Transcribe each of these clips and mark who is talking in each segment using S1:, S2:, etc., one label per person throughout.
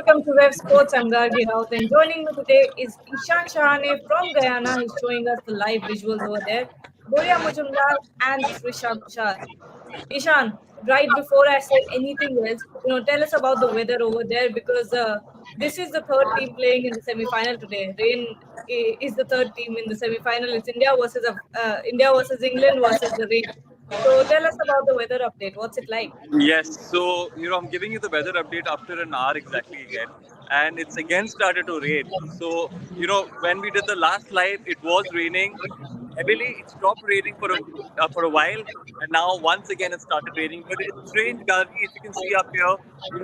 S1: welcome to Web Sports. I'm Gargi Raut, and joining me today is Ishan Shahane from Guyana. He's showing us the live visuals over there. Boria Mujumdar and Trisha Kushal. Ishan, right before I say anything else, tell us about the weather over there because this is the third team playing in the semi-final today. Rain is the third team in the semi-final. It's India versus England versus the Rain. So tell us about the weather update. What's it like?
S2: Yes, so I'm giving you the weather update after an hour exactly again, and it's again started to rain. So when we did the last live, it was raining heavily. It stopped raining for a while, and now once again it started raining. But it's strange, Gargi. If you can see up here,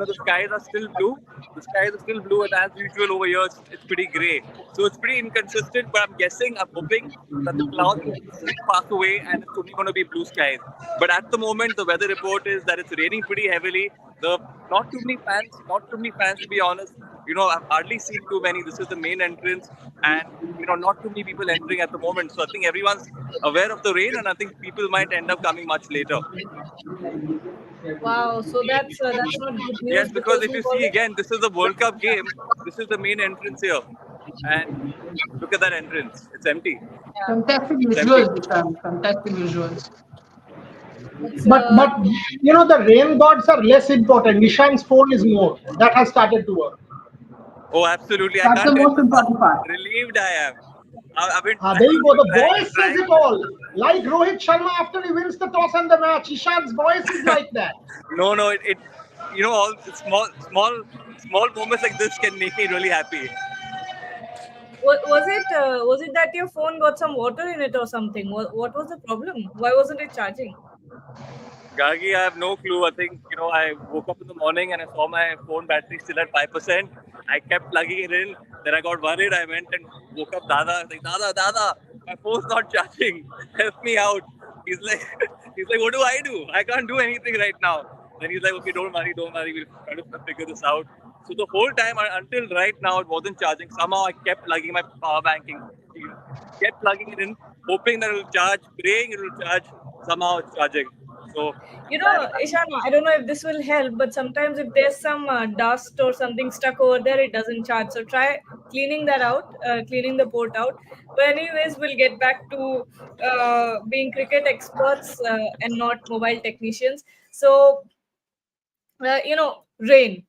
S2: the skies are still blue. The skies are still blue, and as usual over here, it's pretty grey. So it's pretty inconsistent. But I'm hoping that the clouds will pass away, and it's only going to be blue skies. But at the moment, the weather report is that it's raining pretty heavily. Not too many fans to be honest. I've hardly seen too many. This is the main entrance, and not too many people entering at the moment. So I think everyone's aware of the rain, and I think people might end up coming much later.
S1: Wow, so that's not good news.
S2: Yes, because if you see again, this is a World Cup game. This is the main entrance here, and look at that entrance. It's empty.
S3: Yeah. Fantastic visuals, fantastic visuals.
S4: But the rain gods are less important. Ishan's phone is more. That has started to work.
S2: Oh, absolutely.
S3: That's the most important part.
S2: Relieved I am.
S4: There you go. The voice says it all. Like Rohit Sharma after he wins the toss and the match. Ishan's voice is like that.
S2: No, all small moments like this can make me really happy.
S1: Was it that your phone got some water in it or something? What was the problem? Why wasn't it charging?
S2: Gargi, I have no clue. I think, I woke up in the morning and I saw my phone battery still at 5%. I kept plugging it in. Then I got worried. I went and woke up Dada. I was like, Dada, my phone's not charging. Help me out. He's like, what do I do? I can't do anything right now. Then he's like, okay, don't worry. We'll try to figure this out. So the whole time until right now, it wasn't charging. Somehow I kept plugging my power banking. Kept plugging it in, hoping that it will charge, praying it will charge. Somehow it's charging. So,
S1: Ishan, I don't know if this will help, but sometimes if there's some dust or something stuck over there, it doesn't charge. So try cleaning that out, cleaning the port out. But anyways, we'll get back to being cricket experts and not mobile technicians. So, rain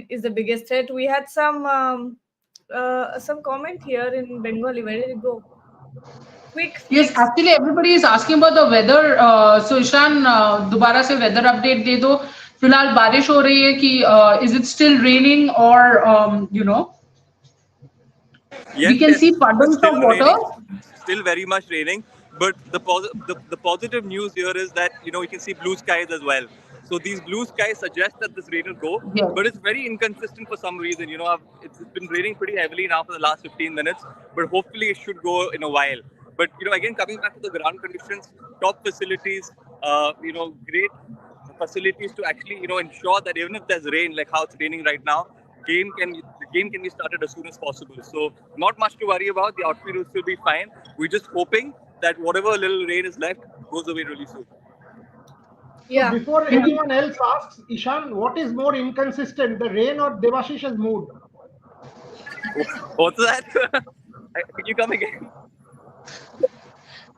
S1: is the biggest threat. We had some comment here in Bengali. Where did it go?
S3: Yes, actually everybody is asking about the weather. So Ishan, दोबारा से weather update दे दो. फिलहाल बारिश हो रही है कि is it still raining or
S2: Yes,
S3: we can see puddles of water.
S2: Raining, still very much raining, but the positive news here is that you can see blue skies as well. So these blue skies suggest that this rain will go,
S3: yes.
S2: But it's very inconsistent for some reason. It's been raining pretty heavily now for the last 15 minutes, but hopefully it should go in a while. But again, coming back to the ground conditions, top facilities, great facilities to actually ensure that even if there's rain, like how it's raining right now, the game can be started as soon as possible. So not much to worry about. The outfield will still be fine. We're just hoping that whatever little rain is left goes away really soon.
S1: Yeah.
S4: So before anyone else asks, Ishan, what is more inconsistent, the rain or Devashish's mood?
S2: What's that? Can you come again?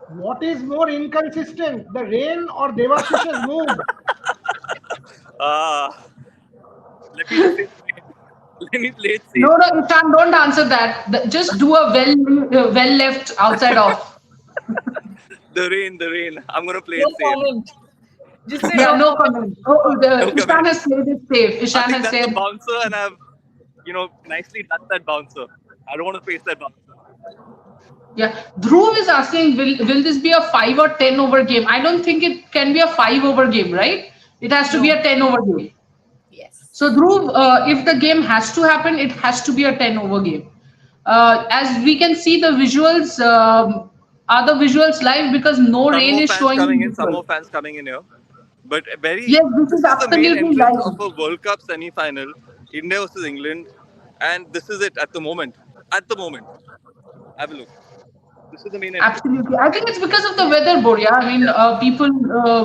S4: What is more inconsistent, the rain or Devashish's mood?
S2: Let me play it safe.
S3: No, Ishan, don't answer that. Just do a well left outside off.
S2: The rain. I'm gonna play
S1: No
S2: it safe.
S1: comment. Just say
S3: no comment. Ishan has played it safe. Ishan
S2: I think
S3: has
S2: that's
S3: said
S2: a bouncer, and I've nicely done that bouncer. I don't want to face that bouncer.
S3: Yeah, Dhruv is asking, will this be a 5 or 10 over game? I don't think it can be a 5 over game, right? It has to be a 10 over game.
S1: Yes.
S3: So Dhruv, if the game has to happen, it has to be a 10 over game. As we can see, the visuals are the visuals live because no rain is showing.
S2: Some more fans coming in here, but
S3: this is
S2: the main
S3: absolutely
S2: entrance
S3: live
S2: of a World Cup semi-final, India versus England, and this is it at the moment. Have a look. This is the main entrance.
S3: Absolutely. I think it's because of the weather, Boria. I mean, people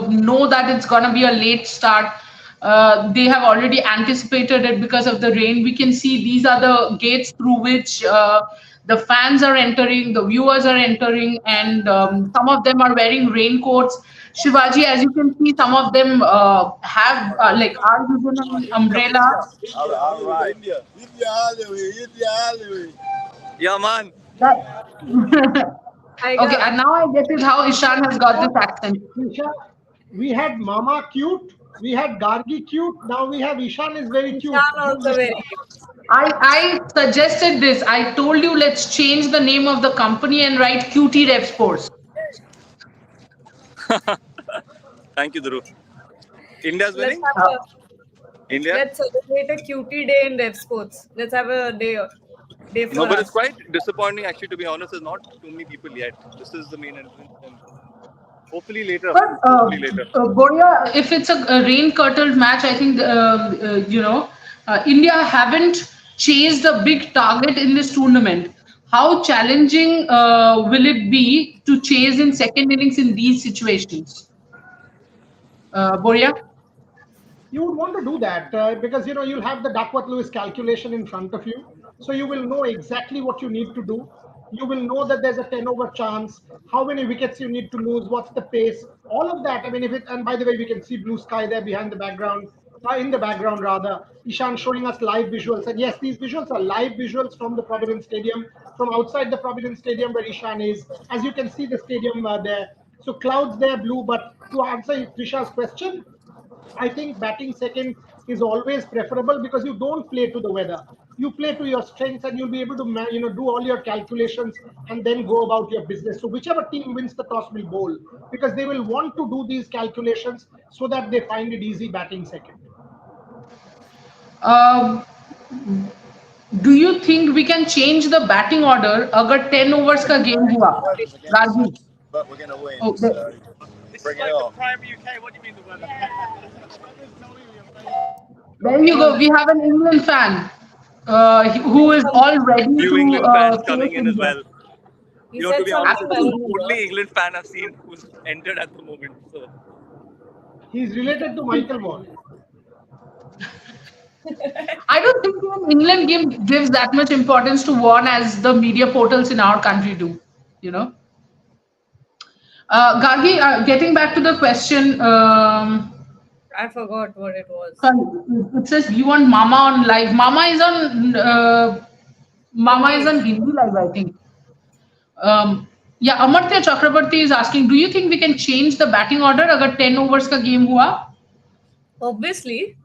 S3: know that it's going to be a late start. They have already anticipated it because of the rain. We can see these are the gates through which the fans are entering, the viewers are entering, and some of them are wearing raincoats. Shivaji, as you can see, some of them have like are using an umbrella.
S5: All right. India. India all the way. India all the way.
S2: Yeah, man.
S3: That-
S1: I
S3: okay,
S1: got
S3: and now I get it how Ishan has got this accent.
S4: Isha, we had Mama cute, we had Gargi cute, now we have Ishan is very cute.
S1: Ishan also very cute.
S3: I suggested this. I told you let's change the name of the company and write QT Rev Sports.
S2: Thank you, Dhruv. India's
S1: Let's
S2: winning.
S1: have a
S2: India.
S1: let's celebrate a cutie day in Rev Sports. Let's have a day
S2: No,
S1: for
S2: but it's
S1: us.
S2: quite disappointing, actually, to be honest. There's not too many people yet. This is the main entrance. And hopefully later.
S3: But
S2: Hopefully later.
S3: Boria, if it's a rain curtailed match, I think India haven't chased a big target in this tournament. How challenging will it be to chase in second innings in these situations? Boria?
S4: You would want to do that because you'll have the Duckworth-Lewis calculation in front of you, so you will know exactly what you need to do. You will know that there's a 10 over chance, how many wickets you need to lose, what's the pace, all of that. I mean, if it, and by the way, we can see blue sky there behind the background, in the background rather. Ishan showing us live visuals, and yes, these visuals are live visuals from the Providence Stadium, from outside the Providence Stadium where Ishan is. As you can see, the stadium there. So clouds there, blue. But to answer Trisha's question, I think batting second is always preferable because you don't play to the weather. You play to your strengths, and you'll be able to do all your calculations and then go about your business. So whichever team wins the toss will bowl because they will want to do these calculations so that they find it easy batting second.
S3: Um, do you think we can change the batting order अगर 10 overs का game हुआ?
S5: Weather's against
S3: Rajiv.
S5: us, but we're gonna win.
S3: Oh,
S5: So
S2: This
S5: bring
S2: is
S5: it
S2: like the
S5: on.
S2: prime UK. What do you mean the weather?
S3: There you go. We have an England fan who is all ready
S2: Few
S3: to
S2: England fans coming
S3: face
S2: in as
S3: India.
S2: well.
S1: He
S2: You know, to
S1: said
S2: be
S1: something,
S2: honest,
S1: but
S2: it's
S1: I
S2: the
S1: don't know.
S2: only England fan I've seen who's entered at the moment. So
S4: He's related to Michael Vaughan.
S3: I don't think even England gives that much importance to one as the media portals in our country do. You know, Gargi. Getting back to the question,
S1: I forgot what it was.
S3: sorry, it says you want Mama on live. Mama is
S1: Hindi.
S3: on Hindi live, I think. Yeah, Amartya Chakrabarti is asking, do you think we can change the batting order अगर 10 overs का game हुआ?
S1: Obviously,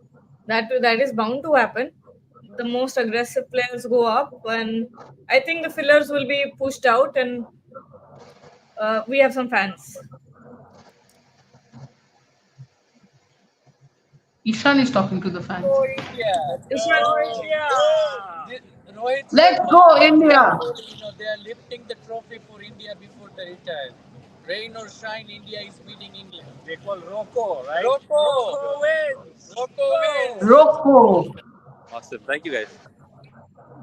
S1: that is bound to happen. The most aggressive players go up, and I think the fillers will be pushed out, and we have some fans.
S3: Ishan is talking to the fans.
S6: India.
S1: Ishan,
S6: Rohit
S3: Let's
S6: Sharma,
S3: go, India.
S6: they are lifting the trophy for India before they retire. Rain or shine, India is beating England.
S2: they call Rocco, right?
S6: Rocco wins. Rocco wins.
S3: Rocco.
S2: Awesome. Thank you guys.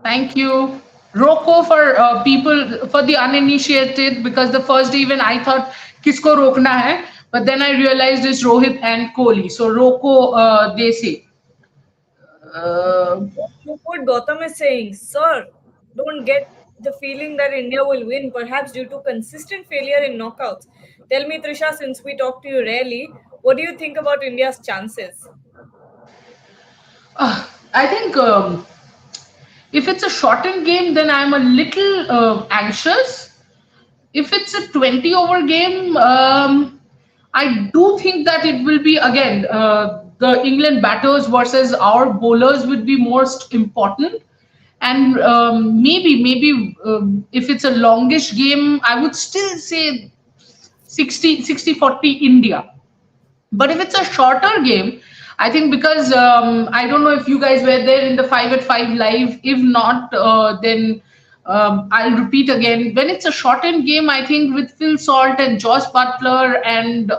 S3: Thank you. Rocco for people, for the uninitiated, because the first day even I thought kisko rokna hai, but then I realized it's Rohit and Kohli. So Rocco, they say.
S1: what Gautam is saying, sir, don't get the feeling that India will win, perhaps due to consistent failure in knockouts. Tell me, Trisha, since we talk to you rarely, what do you think about India's chances?
S3: I think if it's a shortened game, then I'm a little anxious. If it's a 20 over game, I do think that it will be again the England batters versus our bowlers would be most important. And maybe if it's a longish game, I would still say 60-40 India. But if it's a shorter game, I think because I don't know if you guys were there in the 5 at 5 live. If not, then I'll repeat again. When it's a shortened game, I think with Phil Salt and Josh Butler and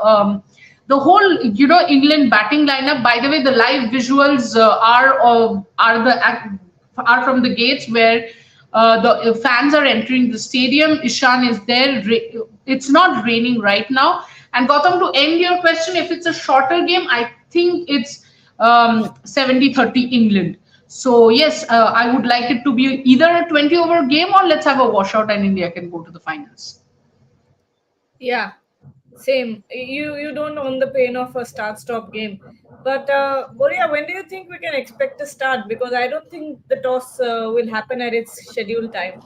S3: the whole, England batting lineup. By the way, the live visuals are from the gates where the fans are entering the stadium. Ishan is there. It's not raining right now. And Gautam, to end your question, if it's a shorter game, I think it's 70-30 England. So yes, I would like it to be either a 20 over game or let's have a washout and India can go to the finals.
S1: Yeah, same. You don't own the pain of a start-stop game. But Boria, when do you think we can expect to start? Because I don't think the toss will happen at its scheduled time.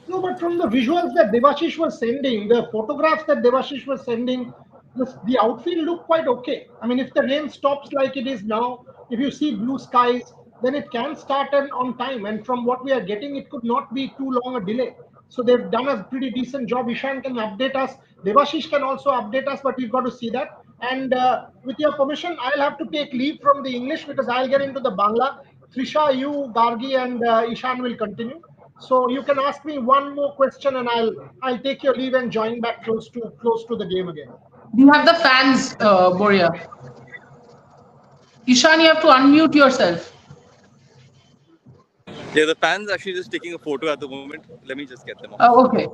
S4: No, but from the visuals that Devashish was sending, the photographs that Devashish was sending, the outfield looked quite okay. I mean, if the rain stops like it is now, if you see blue skies, then it can start on time. And from what we are getting, it could not be too long a delay. So they've done a pretty decent job. Ishan can update us. Devashish can also update us, but we've got to see that. And with your permission, I'll have to take leave from the English because I'll get into the Bangla. Trisha, you, Gargi, and Ishan will continue. So you can ask me one more question, and I'll take your leave and join back close to the game again.
S3: Do you have the fans, Boria? Ishan, you have to unmute yourself.
S2: Yeah, the fans actually just taking a photo at the moment. Let me just get them off.
S3: Oh, okay.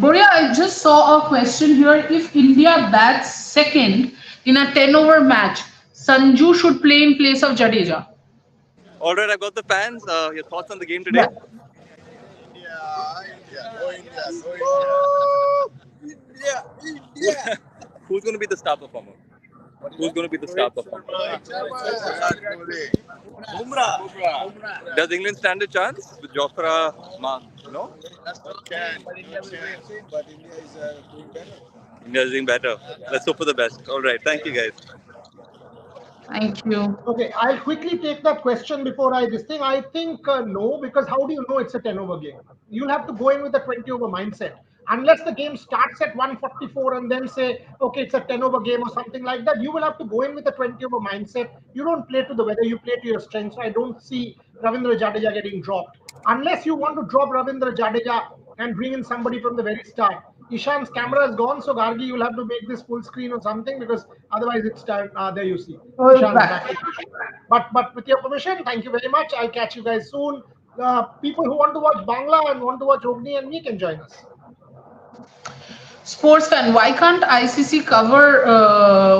S3: Boria, I just saw a question here. If India bats second in a 10 over match, Sanju should play in place of Jadeja.
S2: All right, I've got the fans. Your thoughts on the game today?
S5: India, India, go India, go India. India.
S2: Who's going to be the star performer? Who's going to be the star performer?
S5: Bumrah.
S2: Does England stand a chance with Jofra? No?
S5: Can, but India is doing better.
S2: India is doing better. Let's hope for the best. All right, thank you guys.
S3: Thank you.
S4: Okay, I'll quickly take that question before this thing. I think no, because how do you know it's a 10 over game? You'll have to go in with a 20 over mindset. Unless the game starts at 144 and then say, okay, it's a 10 over game or something like that, you will have to go in with a 20 over mindset. You don't play to the weather, you play to your strengths. So I don't see Ravindra Jadeja getting dropped. Unless you want to drop Ravindra Jadeja and bring in somebody from the very start. Ishan's camera is gone, so Gargi, you'll have to make this full screen or something because otherwise it's time. There you see.
S3: Oh,
S4: Ishan's
S3: back.
S4: But with your permission, thank you very much. I'll catch you guys soon. People who want to watch Bangla and want to watch Ogni and me can join us.
S3: Sports fan, why can't ICC cover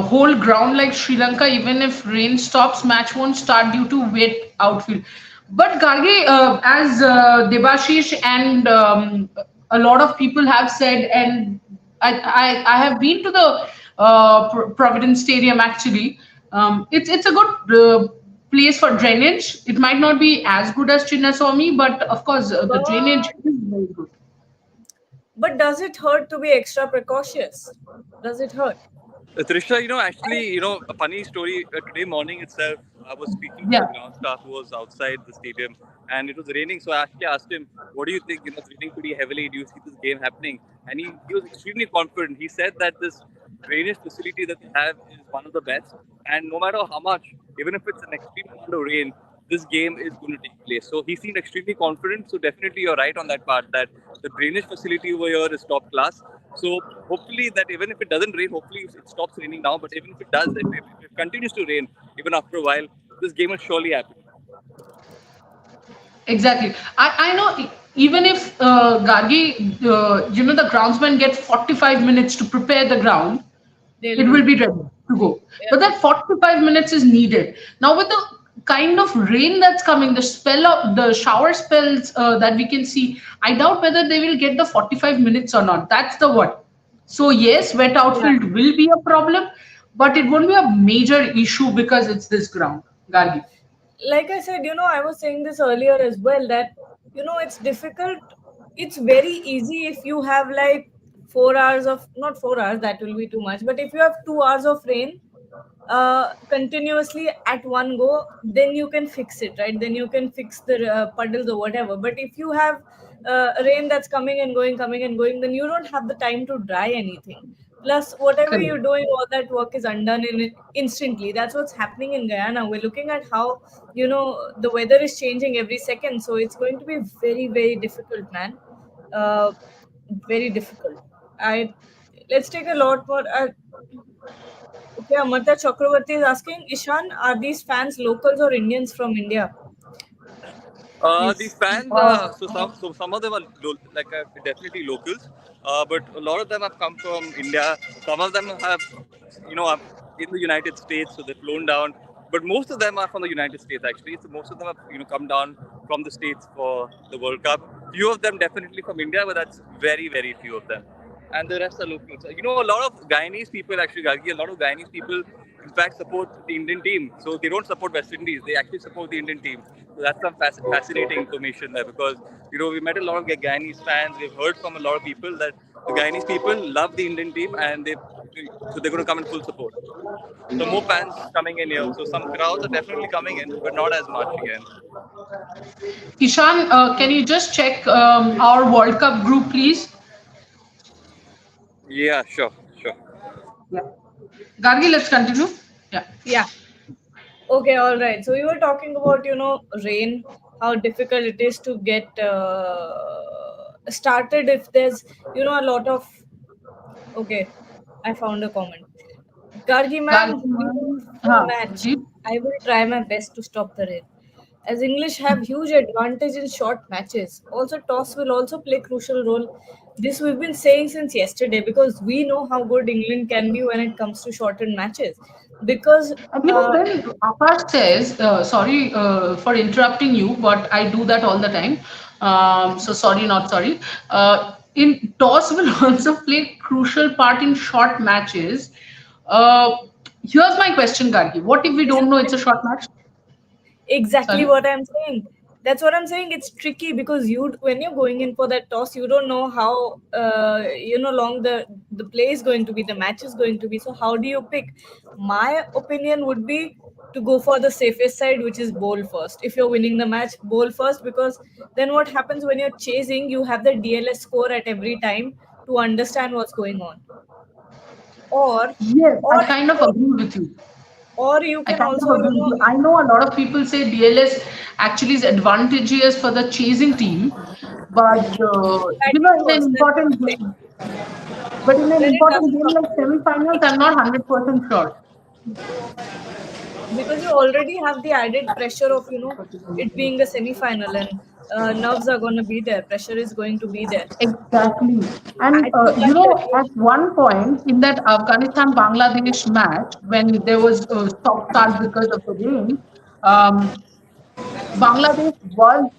S3: whole ground like Sri Lanka even if rain stops, match won't start due to wet outfield? But Gargi, as Debashish and a lot of people have said, and I have been to the Providence Stadium actually. It's a good place for drainage. It might not be as good as Chinnaswamy, but of course the drainage is very good.
S1: But does it hurt to be extra precautious? Does it hurt?
S2: Trisha, actually, a funny story. Today morning itself, I was speaking to the ground staff who was outside the stadium, and it was raining. So I actually asked him, "What do you think? It's raining pretty heavily. Do you see this game happening?" And he was extremely confident. He said that this drainage facility that they have is one of the best, and no matter how much, even if it's an extreme amount of rain, this game is going to take place. So he seemed extremely confident. So definitely you're right on that part that the drainage facility over here is top class. So hopefully that even if it doesn't rain, hopefully it stops raining now. But even if it does, if it continues to rain, even after a while, this game will surely happen.
S3: Exactly. I know even if Gargi, the groundsman get 45 minutes to prepare the ground, it will be ready to go.
S1: Yeah.
S3: But that 45 minutes is needed. Now with the kind of rain that's coming, the shower spells that we can see, I doubt whether they will get the 45 minutes or not. That's the what. So yes, wet outfield will be a problem, but it won't be a major issue because it's this ground. Gargi.
S1: Like I said, I was saying this earlier as well that, it's difficult. It's very easy if you have like 4 hours of, not 4 hours, that will be too much. But if you have 2 hours of rain continuously at one go, then you can fix it, right? Then you can fix the puddles or whatever. But if you have rain that's coming and going, then you don't have the time to dry anything. Plus, whatever
S3: Correct.
S1: you're doing, all that work is undone instantly. That's what's happening in Guyana. We're looking at how, the weather is changing every second. So it's going to be very, very difficult, man. Very difficult. Let's take a lot more. Okay, Amarta Chakravarti is asking, Ishan, are these fans locals or Indians from India?
S2: These fans, so some of them are definitely locals, but a lot of them have come from India. Some of them have, in the United States, so they've flown down. But most of them are from the United States actually. So most of them have come down from the States for the World Cup. Few of them definitely from India, but that's very few of them. And the rest are locals. A lot of Guyanese people actually, Gargi, a lot of Guyanese people in fact support the Indian team. So they don't support West Indies. They actually support the Indian team. So that's some fascinating information there because we met a lot of Guyanese fans. We've heard from a lot of people that the Guyanese people love the Indian team and they're going to come in full support. So more fans coming in here. So some crowds are definitely coming in, but not as much again.
S3: Ishan, can you just check our World Cup group, please?
S2: Yeah, sure.
S3: Yeah. Gargi, let's continue.
S1: Yeah. Okay, all right. So we were talking about, rain, how difficult it is to get started if there's, a lot of. Okay, I found a comment. Gargi ma'am, we move to match.
S3: Ji.
S1: I will try my best to stop the rain. As English have huge advantage in short matches. Also, toss will also play crucial role. This we've been saying since yesterday because we know how good England can be when it comes to shortened matches. Because
S3: And when Akash says, sorry for interrupting you, but I do that all the time. So sorry, not sorry. In toss will also play crucial part in short matches. Uh, Here's my question, Gargi. What if we don't know it's a short match?
S1: exactly
S3: Sorry.
S1: what I'm saying. That's what I'm saying. It's tricky because when you're going in for that toss, you don't know how long the play is going to be, the match is going to be. So how do you pick? My opinion would be to go for the safest side, which is bowl first. If you're winning the match, bowl first, because then what happens when you're chasing, you have the DLS score at every time to understand what's going on. Or
S3: Yes, I
S1: or
S3: kind of agree with you.
S1: or you
S3: I
S1: can
S3: kind of
S1: also,
S3: agree with you. I know a lot of people say DLS actually is advantageous for the chasing team, but
S1: that too
S3: in an
S1: also, that's what
S3: important
S1: I'm saying.
S3: game, but in an
S1: Then it
S3: important
S1: doesn't
S3: game
S1: work.
S3: like semi-finals, I'm not 100% sure.
S1: Because you already have the added pressure of it being a semi-final, and nerves are going to be there, pressure is going to be there. So
S3: Exactly. And
S1: add to that the
S3: at one point in that Afghanistan Bangladesh match, when there was a stop start because of the rain, um, Bangladesh was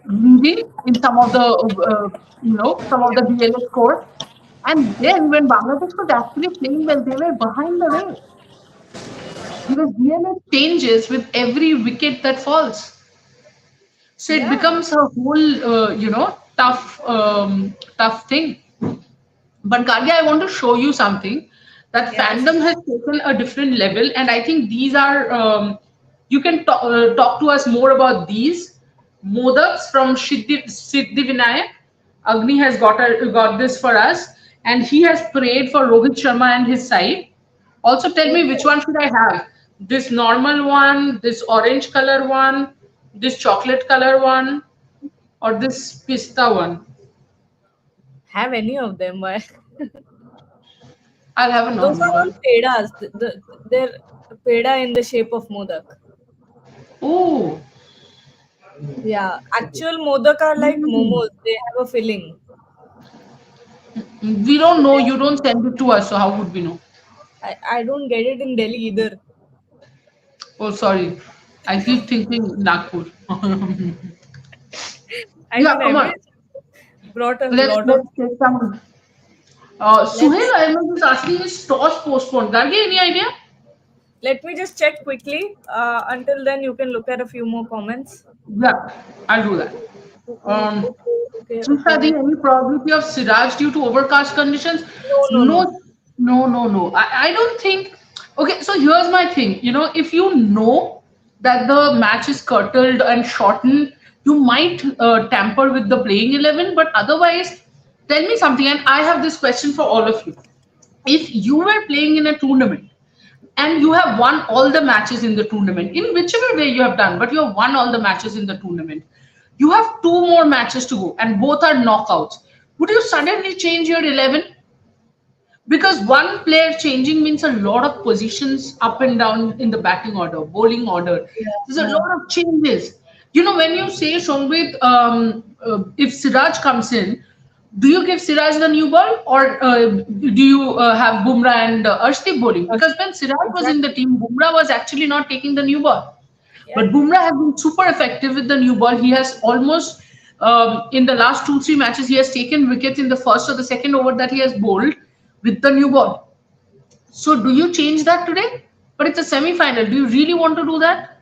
S3: leading in some of the some of the DLS scores, and then when Bangladesh was actually playing well, they were behind the race because DLS changes with every wicket that falls. So it
S1: yeah,
S3: becomes a whole tough thing. But Gargi, I want to show you something that
S1: yes,
S3: fandom has taken a different level, and I think these are. You can talk to us more about these modaks from Siddhi Vinayak. Agni has got this for us, and he has prayed for Rohit Sharma and his side. Also, tell me which
S1: okay.
S3: one should I have? This normal one, this orange color one, this chocolate color one, or this pista one?
S1: Have any of them. Why?
S3: I'll have a
S1: Those
S3: normal
S1: are all
S3: one.
S1: pedas. They're peda in the shape of modak.
S3: Oh.
S1: Yeah, actual modak are like
S3: Hmm.
S1: momos, they have a filling.
S3: We
S1: So
S3: don't know. You don't send it to us, so how would we know?
S1: I don't get it in Delhi either.
S3: Oh, sorry. I keep thinking Nagpur.
S1: I
S3: Yeah,
S1: mean,
S3: come
S1: every
S3: on.
S1: brought a lot of.
S3: Let's take some. Suhail,
S1: Let's
S3: I was just asking, is toss postponed? Gargi, any idea?
S1: let me just check quickly. Until then, you can look at a few more comments.
S3: Yeah, I'll do that. Um,
S1: Okay.
S3: Shadi, any probability of Siraj due to overcast conditions?
S1: No.
S3: No, no. I don't think. Okay, so here's my thing. If you know that the match is curtailed and shortened, you might tamper with the playing 11. But otherwise, tell me something. And I have this question for all of you. If you were playing in a tournament and you have won all the matches in the tournament, in whichever way you have done, but you have won all the matches in the tournament, you have two more matches to go and both are knockouts. Would you suddenly change your 11? Because one player changing means a lot of positions up and down in the batting order, bowling order. There's a
S1: Yeah.
S3: lot of changes. When you say Shongwit, if Siraj comes in, do you give Siraj the new ball, or do you have Bumrah and Arshdeep bowling? Because when Siraj was in the
S1: Exactly.
S3: team, Bumrah was actually not taking the new ball.
S1: Yeah.
S3: But Bumrah has been super effective with the new ball. He has almost, in the last 2, 3 matches, he has taken wickets in the first or the second over that he has bowled with the new ball. So, do you change that today? But it's a semi final. Do you really want to do that?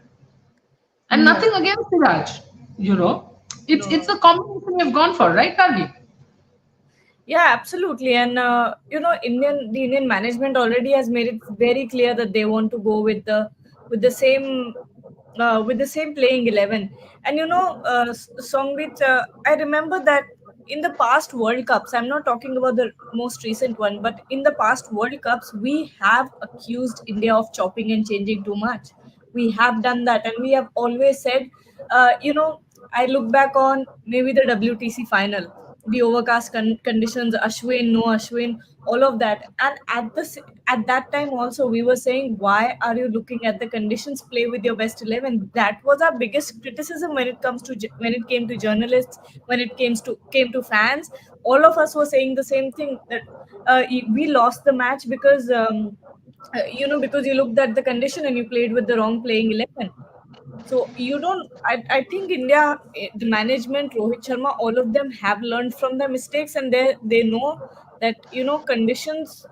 S3: And nothing
S1: No.
S3: against Siraj, you know. It's
S1: No.
S3: it's
S1: No.
S3: the combination we've gone for, right, Kargi?
S1: Yeah, absolutely. And the Indian management already has made it very clear that they want to go with the same with the same playing 11. And Songwit, I remember that in the past World Cups, I'm not talking about the most recent one, but in the past World Cups, we have accused India of chopping and changing too much. We have done that, and we have always said, I look back on maybe the WTC final, the overcast conditions, Ashwin, no Ashwin, all of that. And at that time also, we were saying, why are you looking at the conditions? Play with your best 11. That was our biggest criticism when it comes to when it came to journalists, when it came to fans. All of us were saying the same thing, that we lost the match because because you looked at the condition and you played with the wrong playing 11. So you don't. I think India, the management, Rohit Sharma, all of them have learned from their mistakes, and they know that conditions,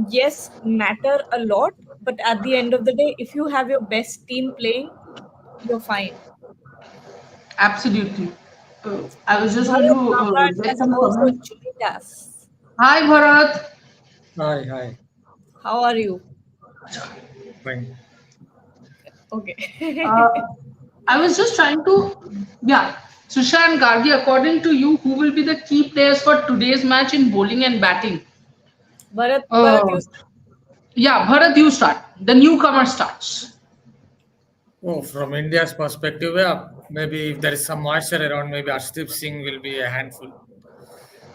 S1: yes, matter a lot, but at the end of the day, if you have your best team playing, you're fine.
S3: Absolutely. I was just going
S1: Bharat
S3: to
S1: Namraj
S3: get
S1: has
S3: some
S1: also
S3: comments.
S1: joined us.
S3: Hi, Bharat.
S7: Hi, hi.
S1: How are you?
S7: Fine.
S3: Uh,
S1: Okay.
S3: I was just trying to, yeah. Susha and Gargi, according to you, who will be the key players for today's match in bowling and batting?
S1: Bharat,
S3: Uh, yeah, Bharat, you start. The newcomer starts.
S7: Oh, from India's perspective, yeah, maybe if there is some moisture around, maybe Arshdeep Singh will be a handful.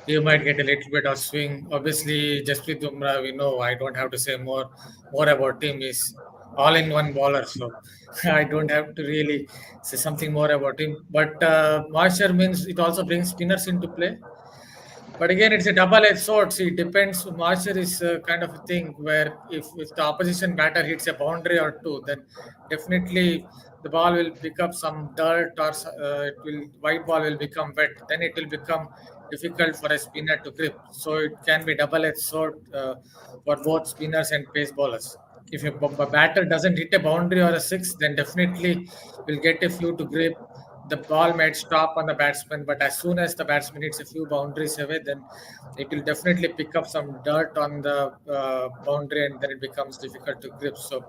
S7: You might get a little bit of swing. Obviously, Jasprit Bumrah, we know. I don't have to say more about him. He's all-in-one bowler, so I don't have to really say something more about him. But moisture means it also brings spinners into play. But again, it's a double-edged sword. See, it depends. Moisture is kind of a thing where if the opposition batter hits a boundary or two, then definitely the ball will pick up some dirt, or it will white ball will become wet. Then it will become difficult for a spinner to grip. So it can be double-edged sword for both spinners and pace bowlers. If a batter doesn't hit a boundary or a six, then definitely will get a few to grip. The ball might stop on the batsman, but as soon as the batsman hits a few boundaries away, then it will definitely pick up some dirt on the boundary, and then it becomes difficult to grip. So,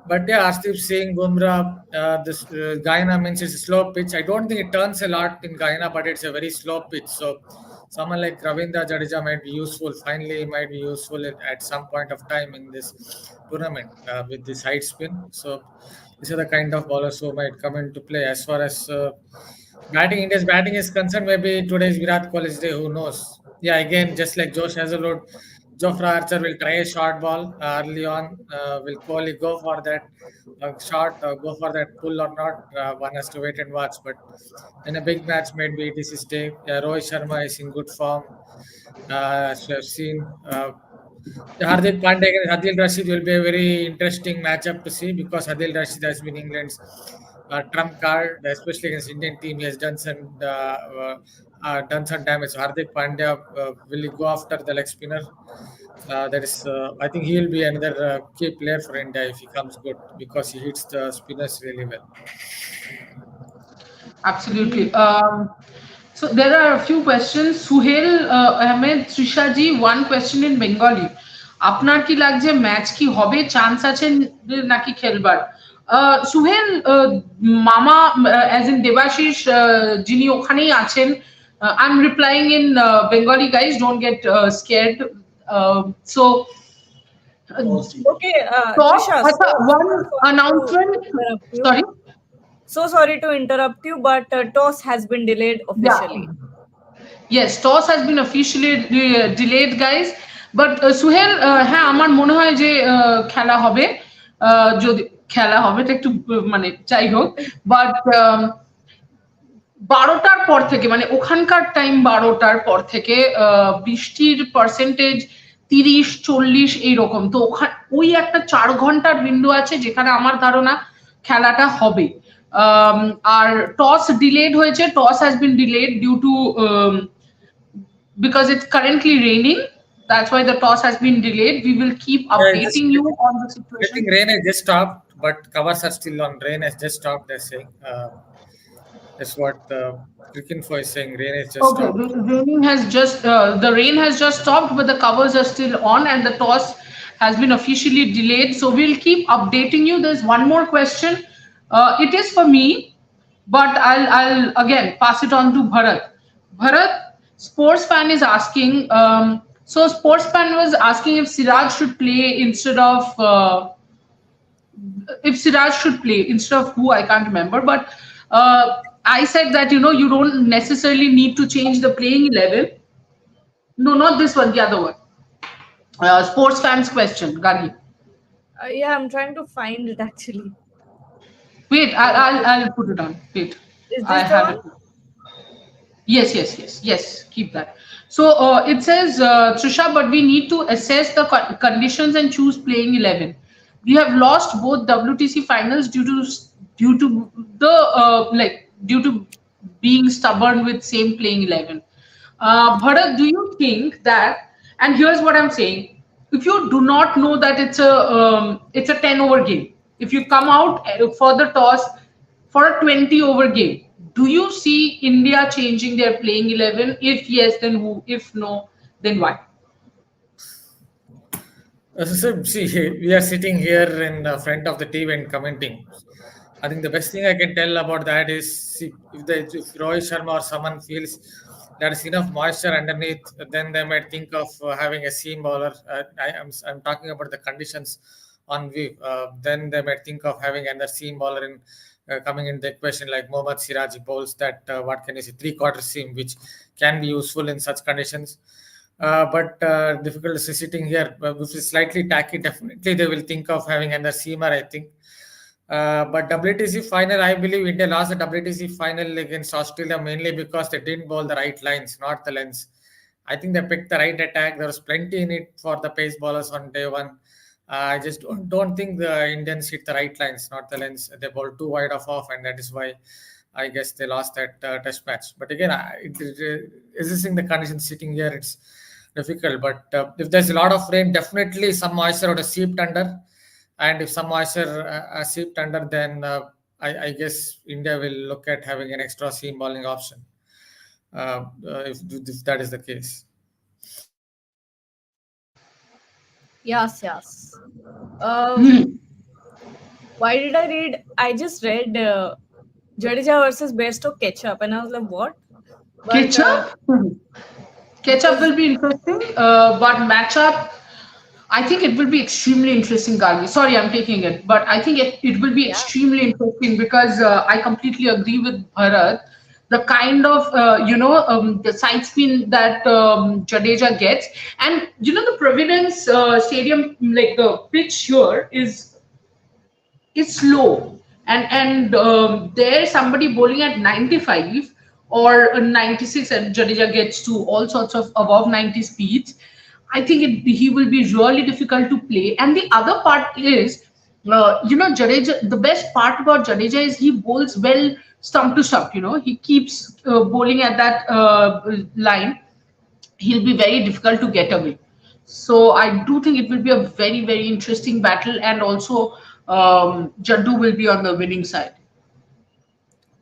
S7: but yeah, Arshdeep Singh, Bumrah, this Guyana means it's a slow pitch. I don't think it turns a lot in Guyana, but it's a very slow pitch. So, someone like Ravindra Jadeja might be useful. Finally, he might be useful at some point of time in this tournament with this side spin. So, these are the kind of bowlers who might come into play. As far as India's batting is concerned, maybe today's Virat Kohli's day, who knows? Yeah, again, just like Josh Hazlewood, Jofra Archer will try a short ball early on. Will Kohli go for that shot, go for that pull or not? One has to wait and watch. But in a big match, maybe it is his day. Rohit Sharma is in good form. As we have seen, Hardik Pandey against Adil Rashid will be a very interesting matchup to see, because Adil Rashid has been England's trump card, especially against Indian team. He has done some damage. So Hardik Pandya will he go after the leg spinner? That is, I think he will be another key player for India if he comes good, because he hits the spinners really well.
S3: Absolutely. So there are a few questions. Suhail Ahmed Trishaji, one question in Bengali. আপনার কি লাগছে match কি হবে, chance আছে নাকি খেলবার? সুহেল, মামা as in Debashis যিনি ওখানেই আছেন, I am replying in Bengali, guys, don't get scared. So
S1: Okay,
S3: Trisha,
S1: Trisha.
S3: one announcement. Sorry.
S1: So sorry to interrupt you, but toss has been delayed officially.
S3: Yes, toss has been officially delayed, guys. But Suhail, হ্যাঁ আমার মনে হয় যে খেলা হবে, যদি খেলা হবে তো একটু মানে যাই হোক, বাট 12টার পর থেকে মানে ওখানকার টাইম 12টার পর থেকে বৃষ্টির পার্সেন্টেজ 30-40 এইরকম। তো ওই একটা 4 ঘন্টার উইন্ডো আছে যেখানে আমার ধারণা খেলাটা হবে। আর টস ডিলেড হয়েছে, toss has been delayed due to because it's currently raining. That's why the toss has been delayed. We will keep
S7: Yeah, just
S3: updating you on the
S7: I think
S3: situation.
S7: rain has just stopped, but covers are still on. Rain has just stopped. They're saying. That's what Cricinfo is saying. Rain has just
S3: Okay,
S7: stopped.
S3: the rain has just stopped, but the covers are still on, and the toss has been officially delayed. So we'll keep updating you. There's one more question. It is for me, but I'll again pass it on to Bharat. Bharat, sports fan is asking. So sports fan was asking if Siraj should play instead of if Siraj should play instead of who I can't remember, but I said that you don't necessarily need to change the playing 11. No, not this one, the other one. Sports fans question, Gagi.
S1: Yeah, I'm trying to find it actually.
S3: Wait, I'll put it on. Wait,
S1: Is
S3: I
S1: this the
S3: have
S1: one?
S3: it. Yes. Keep that. So it says, Trisha, but we need to assess the conditions and choose playing 11. We have lost both WTC finals due to the due to being stubborn with same playing 11. Bharat, do you think that? And here's what I'm saying: if you do not know that it's a 10 over game, if you come out for the toss for a 20 over game, do you see India changing their playing 11? If yes, then who? If no, then why?
S7: So, see, we are sitting here in the front of the TV and commenting. I think the best thing I can tell about that is, see, if Rohit Sharma or someone feels there is enough moisture underneath, then they might think of having a seam bowler. I'm talking about the conditions on view. Then they might think of having another seam bowler in coming in the equation, like Mohammad Siraj bowls that what can you say, three-quarter seam, which can be useful in such conditions. But difficult sitting here, which is slightly tacky. Definitely, they will think of having another seamer, I think. But WTC final, I believe India lost the WTC final against Australia mainly because they didn't bowl the right lines, not the lengths. I think they picked the right attack. There was plenty in it for the pace bowlers on day one. I just don't think the Indians hit the right lines, not the lengths. They bowled too wide off, and that is why I guess they lost that test match. But again, assessing the conditions sitting here, it's difficult. But if there's a lot of rain, definitely some moisture would have seeped under. And if some moisture seeped under, then I guess India will look at having an extra seam bowling option if that is the case.
S1: Yes.
S3: Hmm.
S1: Why did I read? I just read Jadeja versus Bairstow Ketchup, and I was like, what? But
S3: Ketchup? Ketchup will be interesting, but matchup, I think it will be extremely interesting, Gargi. Sorry, I'm taking it, but I think it will be
S1: yeah,
S3: extremely interesting because I completely agree with Bharat. The kind of the side spin that Jadeja gets, and the Providence Stadium, like the pitch here is slow, and there's somebody bowling at 95 or 96, and Jadeja gets to all sorts of above 90 speeds. I think he will be really difficult to play. And the other part is, Jadeja. The best part about Jadeja is he bowls well stump to stump. He keeps bowling at that line. He'll be very difficult to get away. So I do think it will be a very, very interesting battle, and also Jaddu will be on the winning side.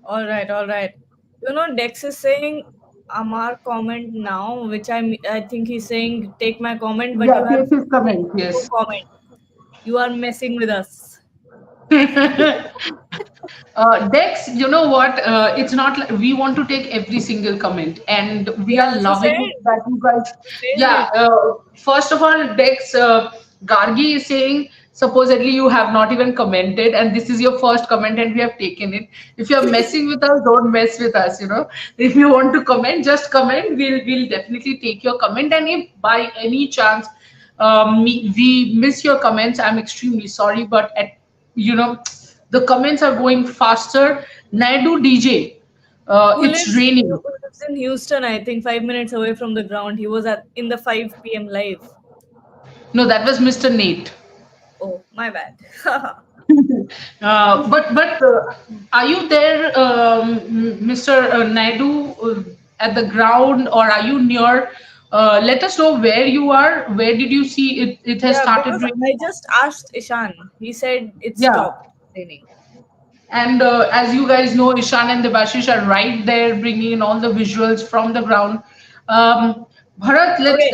S1: all right. Dex is saying Amar comment now, which I think he's saying take my comment, but
S3: Yeah,
S1: you have
S3: here's his comment.
S1: no
S3: Yes.
S1: comment. You are messing with us.
S3: Dex, you know what? It's not like we want to take every single comment, and
S1: He
S3: we are
S1: also
S3: loving
S1: said
S3: it that you guys.
S1: he says
S3: Yeah.
S1: it.
S3: First of all, Dex, Gargi is saying supposedly you have not even commented, and this is your first comment, and we have taken it. If you're messing with us, don't mess with us. If you want to comment, just comment. We'll definitely take your comment, and if by any chance we miss your comments, I'm extremely sorry, but you know the comments are going faster. Naidu DJ, It's raining.
S1: Who lives in Houston, I think 5 minutes away from the ground. He was at in the 5 p.m. live.
S3: No, that was Mr. Nate.
S1: Oh, my bad.
S3: But are you there, Mr. Naidu, at the ground, or are you near? Let us know where you are. Where did you see it? It has
S1: Yeah,
S3: started
S1: because I
S3: raining.
S1: just asked Ishan. He said it
S3: Yeah,
S1: stopped raining.
S3: and as you guys know, Ishan and Debashish are right there, bringing in all the visuals from the ground. Um, Bharat,
S1: Okay,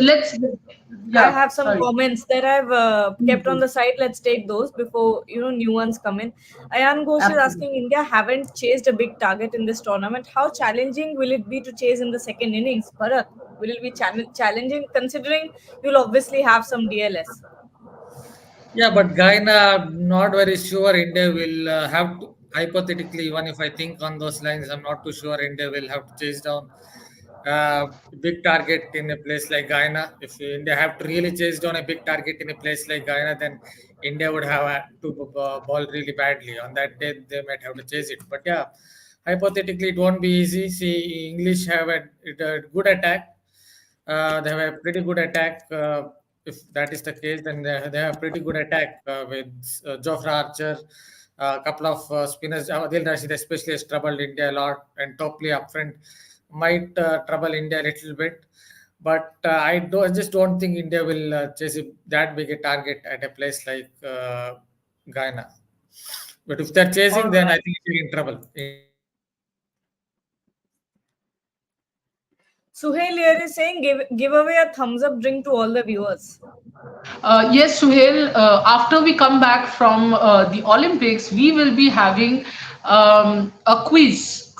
S1: I
S3: yeah,
S1: have some
S3: sorry.
S1: comments that I've kept on
S3: Mhm.
S1: the site. Let's take those before new ones come in. Ayan Ghosh is
S3: Absolutely.
S1: asking, India haven't chased a big target in this tournament. How challenging will it be to chase in the second innings? Bharat, will it be challenging considering you'll obviously have some DLS?
S7: Yeah, but Guyana, not very sure India will have to, hypothetically, even if I think on those lines, I'm not too sure India will have to chase down uh, big target in a place like Guyana. If India have to really chase down a big target in a place like Guyana, then India would have to ball really badly. On that day, they might have to chase it. But yeah, hypothetically, it won't be easy. See, English have a good attack. They have a pretty good attack. If that is the case, then they have pretty good attack with Jofra Archer, a couple of spinners. Adil Rashid especially has troubled India a lot, and Topley up front might trouble India a little bit. But I just don't think India will chase that big a target at a place like Guyana. But if they're
S1: All
S7: chasing, then I
S1: right.
S7: think they're in trouble.
S1: Suhail here is saying, give away a thumbs up drink to all the viewers.
S3: Yes, Suhail, after we come back from the Olympics, we will be having a quiz,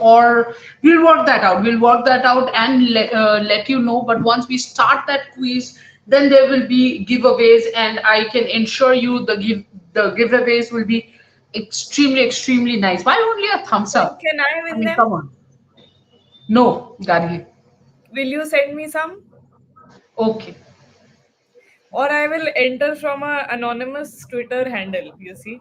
S3: or we'll work that out. We'll work that out and let you know. But once we start that quiz, then there will be giveaways, and I can ensure you the giveaways will be extremely nice. Why only a thumbs
S1: But
S3: up?
S1: can I
S3: I
S1: win
S3: mean,
S1: them?
S3: come on. No, Gargi.
S1: Will you send me some?
S3: Okay.
S1: Or I will enter from a anonymous Twitter handle, you see.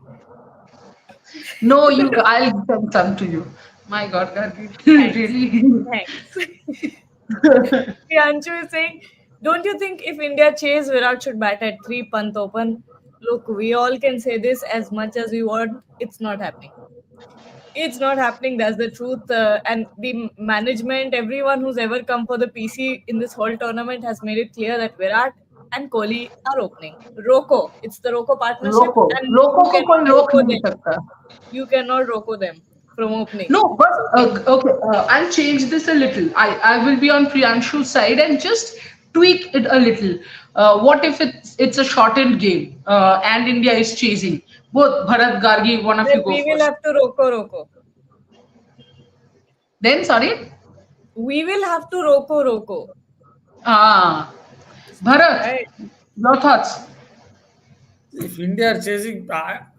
S3: No, you. I'll send some to you. My God, Gargi.
S1: Thanks.
S3: Really?
S1: Thanks. Anshu is saying, don't you think if India chase Virat should bat at 3 Pant open? Look, we all can say this as much as we want. It's not happening. It's not happening. That's the truth. And the management, everyone who's ever come for the PC in this whole tournament has made it clear that Virat and Kohli are opening. Roko. It's the Roko partnership,
S3: रोको
S1: and
S3: रोको
S1: you
S3: को
S1: cannot
S3: कोई रोक
S1: Roko
S3: नहीं
S1: them.
S3: सकता.
S1: You cannot Roko them from opening.
S3: No, but
S1: It's okay.
S3: okay, I'll change this a little. I will be on Priyanshu's side and just tweak it a little. What if it's a shortened game and India is chasing? Both Bharat Gargi, one of you
S1: Then
S3: go
S1: we will
S3: first.
S1: have to Roko.
S3: Then sorry,
S1: We will have to Roko.
S3: ah, Bharat,
S1: Right?
S3: your thoughts?
S7: If India are chasing,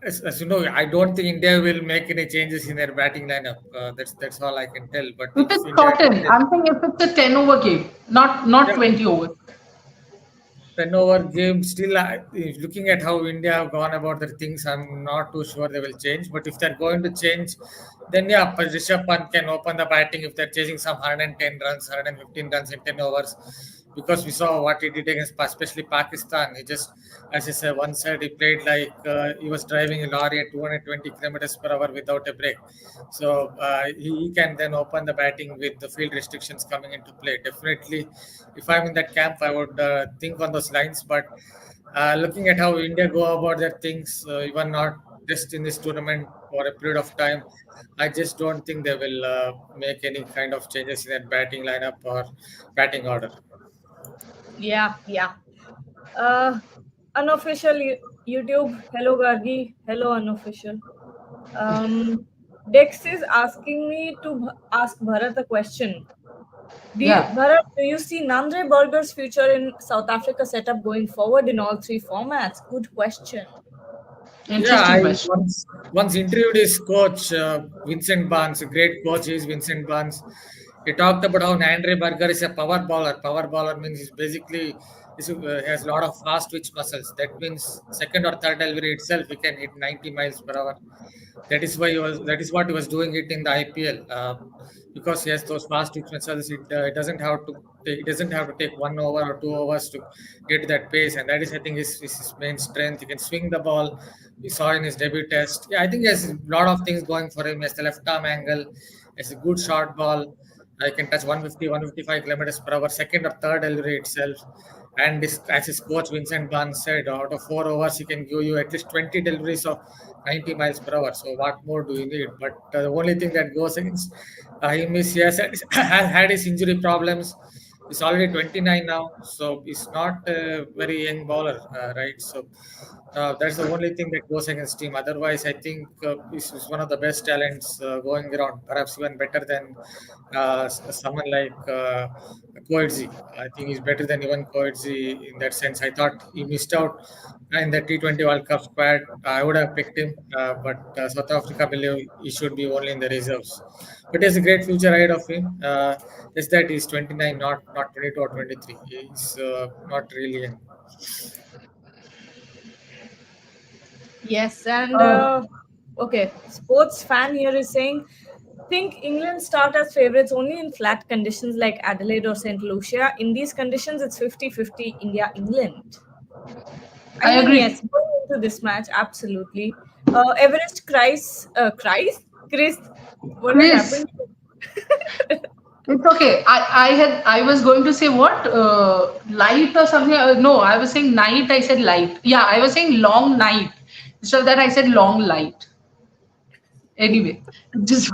S7: as you know, I don't think India will make any changes in their batting lineup. That's all I can tell. But
S3: If
S7: if
S3: it's
S7: India,
S3: shortened, I'm saying if it's a 10 over game, not
S7: yeah,
S3: 20 overs.
S7: 10 over game, still looking at how India have gone about their things, I'm not too sure they will change. But if they're going to change, then yeah, Rishabh Pant can open the batting if they're chasing some 110 runs, 115 runs in 10 overs. Because we saw what he did against, especially Pakistan. He just, as I said, one side he played like he was driving a lorry at 220 kilometers per hour without a break. So he can then open the batting with the field restrictions coming into play. Definitely, if I'm in that camp, I would think on those lines. But looking at how India go about their things, even not just in this tournament for a period of time, I just don't think they will make any kind of changes in that batting lineup or batting order.
S1: Yeah. Uh, Unofficial YouTube. Hello, Gargi. Hello, unofficial. Um, Dex is asking me to ask Bharat a question.
S3: Yeah,
S1: Bharat, do you see Nandre Burger's future in South Africa setup going forward in all three formats? Good question.
S7: Yeah,
S3: interesting
S7: I
S3: question.
S7: once interviewed his coach, Vincent Barnes, a great coach is Vincent Barnes. He talked about how Andre Berger is a power bowler. Power bowler means he's basically has a lot of fast twitch muscles. That means second or third delivery itself, he can hit 90 miles per hour. That is why he was. That is what he was doing it in the IPL. Because he has those fast twitch muscles. It doesn't have to. It doesn't have to take 1 over or 2 hours to get that pace, and that is, I think, his main strength. He can swing the ball. We saw in his debut test. Yeah, I think he has a lot of things going for him. He has the left arm angle. He has a good short ball. I can touch 150, 155 kilometers per hour, second or third delivery itself. And this, as his coach Vincent Barnes said, out of 4 overs, he can give you at least 20 deliveries of 90 miles per hour. So what more do you need? But the only thing that goes against him is he has had his injury problems. He's already 29 now, so he's not a very young bowler, right? So that's the only thing that goes against him. Otherwise, I think he's one of the best talents going around, perhaps even better than someone like Koetze. I think he's better than even Koetze in that sense. I thought he missed out in the T20 World Cup squad. I would have picked him, but South Africa believe he should be only in the reserves. But there's a great future ahead of him. Just that he's 29, not 22 or 23. He's not really young.
S1: Yes, and
S3: Uh,
S1: okay, sports fan here is saying, think England start as favorites only in flat conditions like Adelaide or St. Lucia. In these conditions, it's 50-50 India England. I
S3: I
S1: mean,
S3: agree.
S1: yes, going into this match, absolutely. Everest Chris, what has
S3: Chris,
S1: happened?
S3: it's okay. I was going to say what light or something. No, I was saying night. I said light. Yeah, I was saying long night. So that I said long light. Anyway, just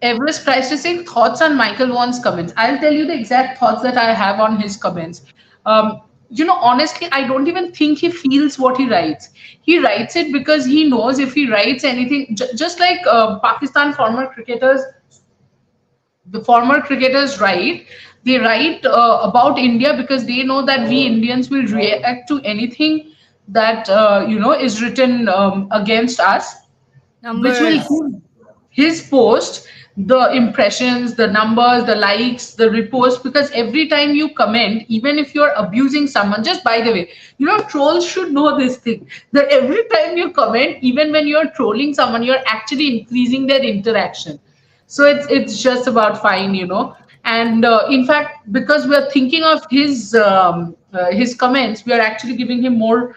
S3: Everest tries to say thoughts on Michael Vaughan's comments. I'll tell you the exact thoughts that I have on his comments. Honestly, I don't even think he feels what he writes. He writes it because he knows if he writes anything, just like Pakistan former cricketers, the former cricketers write, they write about India because they know that we Indians will react to anything that is written against us, which will
S1: Numbers.
S3: give his post the impressions, the numbers, the likes, the repost. Because every time you comment, even if you're abusing someone, just by the way, trolls should know this thing, that every time you comment, even when you're trolling someone, you're actually increasing their interaction. So it's just about fine. And in fact, because we're thinking of his comments, we are actually giving him more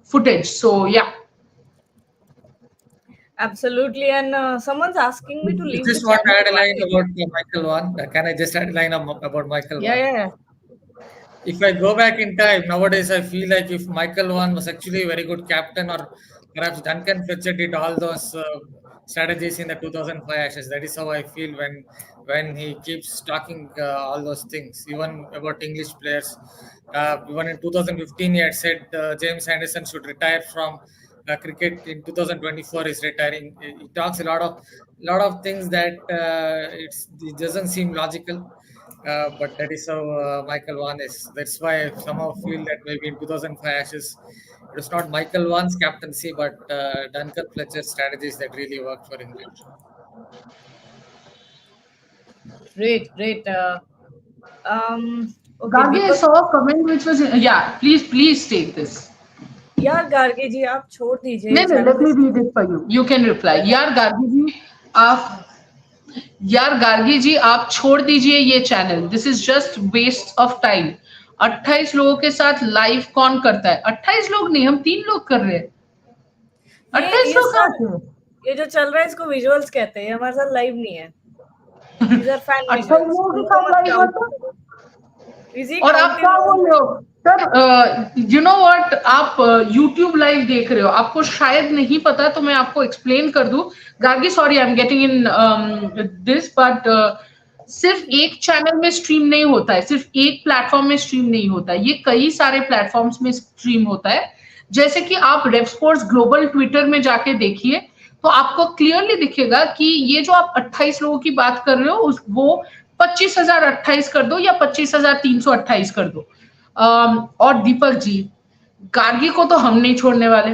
S3: footage. So yeah.
S1: Absolutely. And someone's asking me to
S7: You
S1: leave the
S7: just want to
S1: channel.
S7: add a line
S1: Why?
S7: about Michael Vaughan. Can I just add a line about Michael
S1: Yeah,
S7: Vaughan?
S1: yeah, yeah.
S7: If I go back in time, nowadays I feel like if Michael Vaughan was actually a very good captain, or perhaps Duncan Fletcher did all those strategies in the 2005 Ashes. That is how I feel when he keeps talking all those things, even about English players. Even in 2015, he had said James Anderson should retire from cricket. In 2024, he's retiring. He talks a lot of things that it doesn't seem logical. But that is how Michael Vaughan is. That's why I somehow feel that maybe in 2005 Ashes, it was not Michael Vaughan's captaincy, but Duncan Fletcher's strategies that really worked for England.
S1: Great, great. Okay,
S3: Gargi, I
S1: Deepak.
S3: saw a comment which was yeah. Please take this.
S1: यार गार्गे जी आप छोड़ दीजिए
S3: No,
S1: ये
S3: no,
S1: channel
S3: let me read it for you. You can reply. आप यार गार्गी जी आप छोड़ दीजिए ये channel. This is just waste of time. 28 लोगों के साथ लाइव कौन करता है? 28 लोग नहीं, हम 3 लोग कर रहे हैं.
S1: ये
S3: 28
S1: ये
S3: लोग कहाँ
S1: सर
S3: से?
S1: ये जो चल रहा है इसको विजुअल्स कहते हैं, ये हमारे साथ लाइव नहीं है. These are fan
S3: 28
S1: visuals.
S3: लोगों के
S1: इनको
S3: साथ
S1: मत
S3: लाइव
S1: काउंट
S3: होता?
S1: करो. Is he
S3: और आप
S1: counting
S3: क्या
S1: on?
S3: बोल रहे हो सर? यू नो व्हाट, आप YouTube लाइव देख रहे हो, आपको शायद नहीं पता, तो मैं आपको एक्सप्लेन कर दूं. Gargi, sorry I am getting in this, but सिर्फ एक चैनल में स्ट्रीम नहीं होता है, सिर्फ एक प्लेटफॉर्म में स्ट्रीम नहीं होता है, ये कई सारे प्लेटफॉर्म्स में स्ट्रीम होता है. जैसे कि आप रेव स्पोर्ट्स ग्लोबल ट्विटर में जाके देखिए, तो आपको क्लियरली दिखेगा कि ये जो आप 28 लोगों की बात कर रहे हो वो 25,028 कर दो या 25,328 कर दो. और दीपक जी, गार्गी को तो हम नहीं छोड़ने वाले,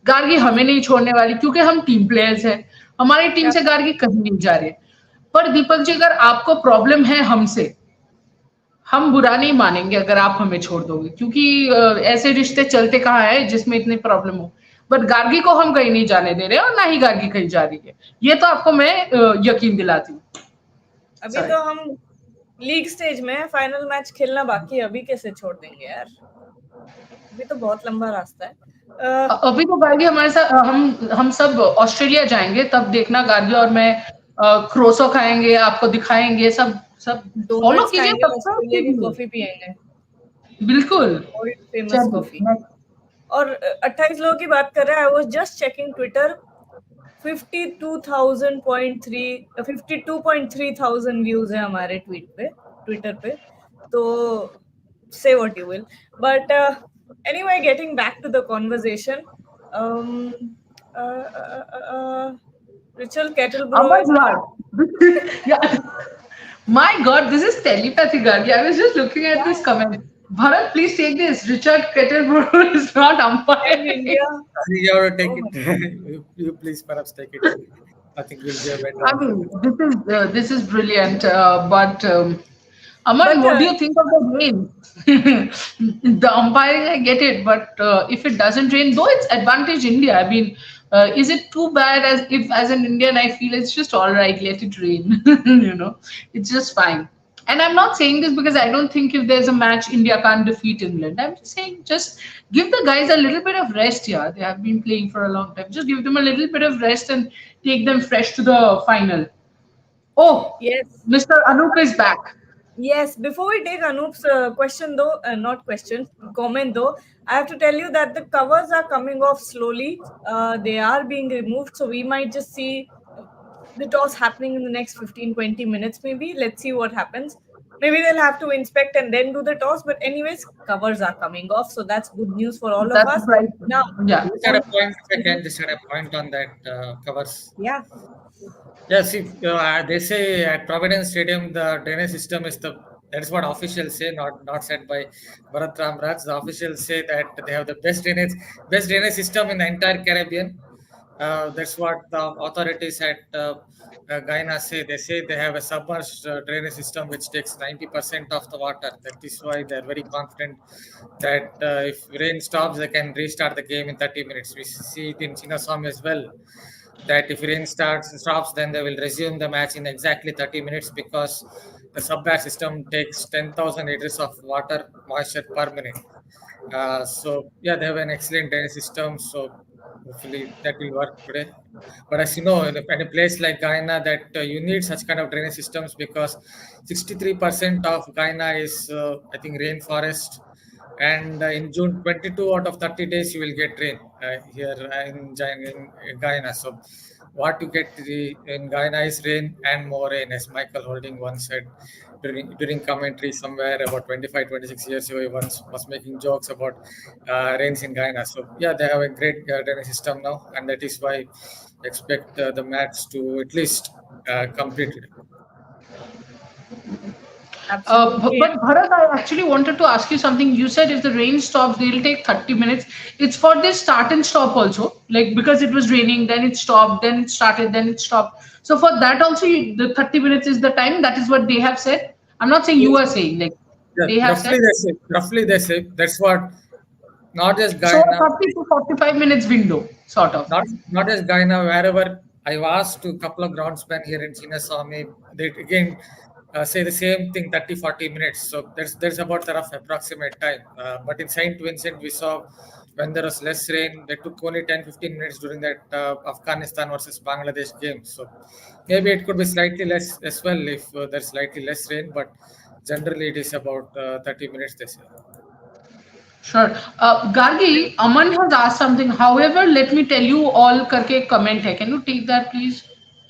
S3: गार्गी हमें नहीं छोड़ने वाली, क्योंकि हम टीम प्लेयर्स हैं, हमारी टीम से गार्गी कहीं नहीं जा रहे. पर दीपक जी, अगर आपको प्रॉब्लम है हमसे, हम बुरा नहीं मानेंगे अगर आप हमें छोड़ दोगे, क्योंकि ऐसे रिश्ते चलते कहाँ है जिसमें इतनी प्रॉब्लम हो। बट गार्गी को हम कहीं नहीं जाने दे रहे और ना ही गार्गी कहीं जा रही है, ये तो आपको मैं यकीन दिलाती हूँ।
S1: अभी
S3: Sorry.
S1: तो हम लीग स्टेज में है, फाइनल मैच खेलना बाकी है, अभी कैसे छोड़ देंगे यार, अभी तो बहुत लंबा रास्ता है।
S3: अभी तो गार्गी हमारे साथ, हम सब ऑस्ट्रेलिया जाएंगे, तब देखना गार्गी और मैं क्रोसो खाएंगे, आपको दिखाएंगे सब सब। फॉलो
S1: डोनट्स
S3: कीजिए,
S1: खाएंगे,
S3: सब्सक्राइब
S1: ऑस्ट्रेलिया की
S3: कीजिए।
S1: कॉफी पियेंगे,
S3: बिल्कुल।
S1: World famous coffee.
S3: चलिए
S1: और 28 लोगों की बात कर रहा है, I was just checking Twitter, 52.3 thousand views है हमारे ट्वीट पे, ट्विटर पे। तो say what you will, but anyway, getting back to the conversation, um uh, uh, uh, uh, Richard Kettlebro
S3: Aman
S1: is
S3: Raj. Yeah. My God, this is telepathy, Gargi. I was just looking at this comment. Bharat, please take this. Richard Kettleborough is not
S1: in
S3: umpiring.
S1: India.
S7: You have to take
S1: Oh my.
S7: it. You please perhaps take it. I think we'll be a better
S3: I
S7: answer.
S3: mean, this is brilliant. But Aman,
S1: But
S3: what do you think of the rain? The umpiring, I get it, but if it doesn't rain, though it's advantage India. I mean, is it too bad? As if as an Indian, I feel it's just all right. Let it rain. It's just fine. And I'm not saying this because I don't think if there's a match, India can't defeat England. I'm just saying, just give the guys a little bit of rest here. They have been playing for a long time. Just give them a little bit of rest and take them fresh to the final. Oh,
S1: Yes.
S3: Mr. Anup is back.
S1: Yes, before we take Anoop's question though, not question, comment though, I have to tell you that the covers are coming off slowly. They are being removed, so we might just see the toss happening in the next 15-20 minutes maybe. Let's see what happens. Maybe they'll have to inspect and then do the toss, but anyways, covers are coming off, so that's good news for all of
S3: That's
S1: us.
S3: right.
S1: Now,
S3: Yeah.
S7: Just had a point. If I can just had a point on that covers.
S1: yeah,
S7: Yeah, see, they say at Providence Stadium the drainage system is the that is what officials say, not said by Bharat Ramraj. The officials say that they have the best drainage system in the entire Caribbean. That's what the authorities at Guyana say. They say they have a submerged drainage system which takes 90% of the water. That is why they're very confident that if rain stops, they can restart the game in 30 minutes. We see it in Chinnaswamy as well, that if rain stops, then they will resume the match in exactly 30 minutes because the sub-batch system takes 10,000 liters of water moisture per minute. So yeah, they have an excellent drainage system. So hopefully that will work today. But as you know, in a place like Guyana, that you need such kind of drainage systems because 63% of Guyana is, I think, rainforest. And in June, 22 out of 30 days, you will get rain here in Guyana. So what you get in Guyana is rain and more rain, as Michael Holding once said during commentary somewhere about 25, 26 years ago. He once was making jokes about rains in Guyana. So yeah, they have a great drainage system now, and that is why I expect the match to at least complete today.
S1: absolutely.
S3: But Bharat, I actually wanted to ask you something. You said if the rain stops, they'll take 30 minutes. It's for this start and stop also. Like because it was raining, then it stopped, then it started, then it stopped. So for that also, the 30 minutes is the time. That is what they have said. I'm not saying you
S7: Yes.
S3: are saying, like
S7: Yeah,
S3: they have said.
S7: roughly they say that's what, not just
S3: So a
S7: Guyana,
S3: 30 to 45 minutes window, sort of.
S7: not just Guyana, wherever I've asked to a couple of groundsmen here in Chinnaswamy, they again say the same thing, 30, 40 minutes. So there's about the rough approximate time. But in St. Vincent, we saw when there was less rain, they took only 10, 15 minutes during that Afghanistan versus Bangladesh game. So maybe it could be slightly less as well if there's slightly less rain, but generally it is about 30 minutes, they say.
S3: Sure. Gargi, Aman has asked something. However, let me tell you all करके एक comment है. Can you take that, please?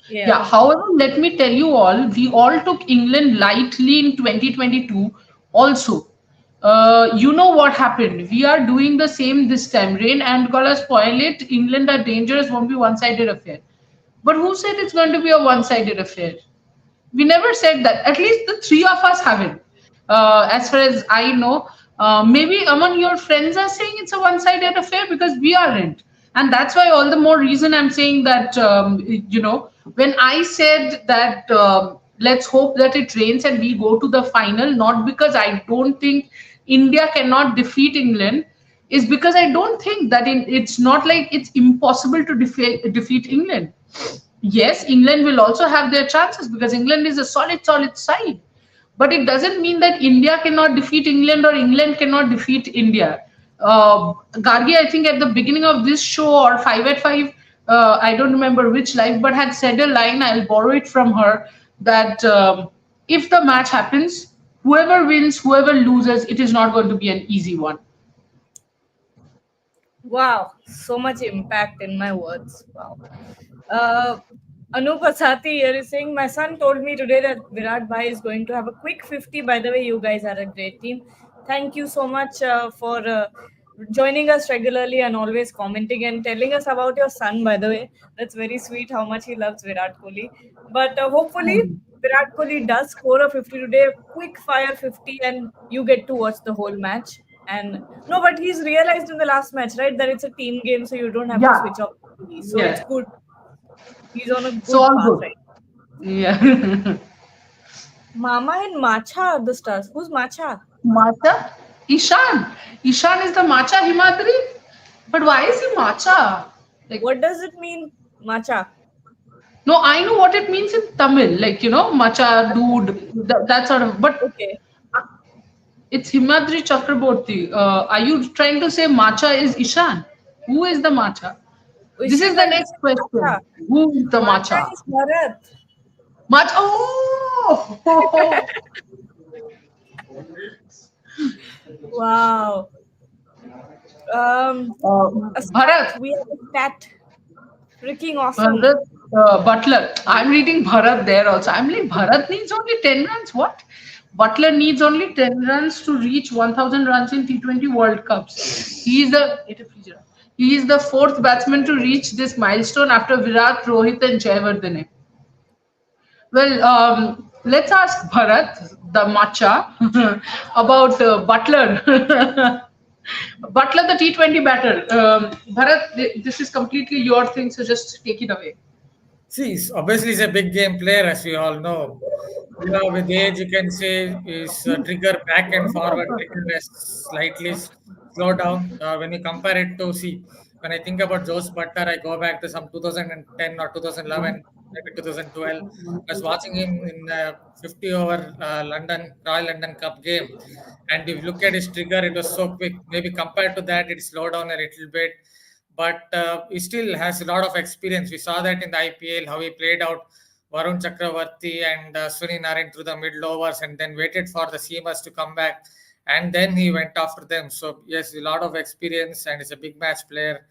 S1: Yeah.
S3: Yeah. However, let me tell you all, we all took England lightly in 2022. Also, you know what happened? We are doing the same this time. Rain and gonna spoil it. England are dangerous. Won't be one-sided affair. But who said it's going to be a one-sided affair? We never said that. At least the three of us haven't. As far as I know, maybe among your friends are saying it's a one-sided affair because we aren't, and that's why all the more reason I'm saying that when I said that let's hope that it rains and we go to the final. Not because I don't think India cannot defeat England, is because I don't think that it's not like it's impossible to defeat England. Yes, England will also have their chances because England is a solid side. But it doesn't mean that India cannot defeat England or England cannot defeat India. Gargi, I think at the beginning of this show or 5 at 5, I don't remember which live, but had said a line. I'll borrow it from her that if the match happens, whoever wins, whoever loses, it is not going to be an easy one.
S1: Wow, so much impact in my words. Wow. Uh, Anup Asati here is saying, my son told me today that Virat Bhai is going to have a quick 50. By the way, you guys are a great team. Thank you so much for joining us regularly and always commenting and telling us about your son, by the way. That's very sweet how much he loves Virat Kohli. But hopefully, Virat Kohli does score a 50 today, quick fire 50, and you get to watch the whole match. And no, but he's realized in the last match, right, that it's a team game, so you don't have to
S3: Yeah,
S1: switch off the TV. So it's
S3: yeah.
S1: good. He's on a
S3: So
S1: good
S3: all
S1: path,
S3: good.
S1: right?
S3: Yeah.
S1: Mama and Macha are the stars. Who's Macha?
S3: Matcha? Ishan. Ishan is the matcha Himadri. But why is he matcha? Like,
S1: What does it mean, Macha?
S3: no, I know what it means in Tamil. Like, matcha, dude, that sort of. But
S1: Okay.
S3: it's Himadri Chakraborty. Are you trying to say matcha is Ishan? Who is the matcha?
S1: Is
S3: This
S1: she
S3: is the
S1: trying to
S3: next
S1: say
S3: question.
S1: Macha?
S3: Who is the
S1: Macha
S3: matcha?
S1: is Bharat.
S3: Matcha. Oh!
S1: Wow. A stat.
S3: Bharat.
S1: We have a stat. Freaking awesome.
S3: Bharat Butler. I'm reading Bharat there also. I'm like, Bharat needs only 10 runs. What? Butler needs only 10 runs to reach 1,000 runs in T20 World Cups. He is the fourth batsman to reach this milestone after Virat, Rohit, and Jayawardene. Well, let's ask Bharat, the matcha, about Butler. Butler, the T20 batter. Bharat, this is completely your thing, so just take it away.
S7: See, obviously he's a big game player, as we all know. With age, you can say his trigger back and forward trigger has slightly slowed down. When you compare it to, see, when I think about Josh Butler, I go back to some 2010 or 2011, maybe 2012. I was watching him in a 50 over Royal London Cup game. And if you look at his trigger, it was so quick. Maybe compared to that, it slowed down a little bit. But he still has a lot of experience. We saw that in the IPL, how he played out Varun Chakravarti and Sunil Narine through the middle overs and then waited for the seamers to come back. And then he went after them. So, yes, a lot of experience and he's a big match player.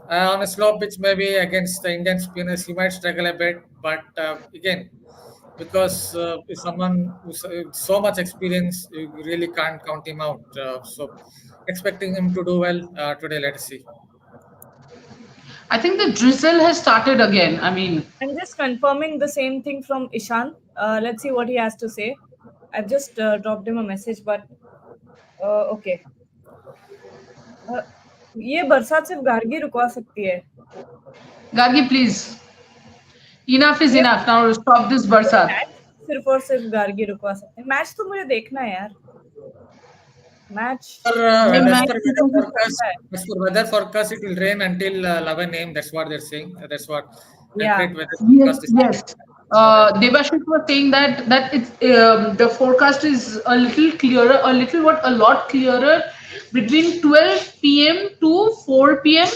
S7: On a slow pitch, maybe against the Indian spinners, he might struggle a bit. But again, because someone who's so much experience, you really can't count him out. So, expecting him to do well today, let us see.
S3: I think the drizzle has started again. I mean,
S1: I'm just confirming the same thing from Ishan. Let's see what he has to say. I've just dropped him a message, but okay. ये बरसात सिर्फ गार्गी रुकवा सकती है.
S3: Gargi, please. Enough is
S1: ये
S3: enough. Now stop this barsat.
S1: Match सिर्फ और सिर्फ गार्गी रुकवा सकते हैं. मैच तो मुझे देखना है यार. Match.
S7: As for weather forecast, it will rain until 11 a.m. That's what they're saying. That's what
S1: Yeah.
S7: accurate weather
S3: Yes,
S7: forecast is.
S3: yes. Devashish was saying that it's the forecast is a little clearer, a lot clearer between 12 p.m. to 4 p.m.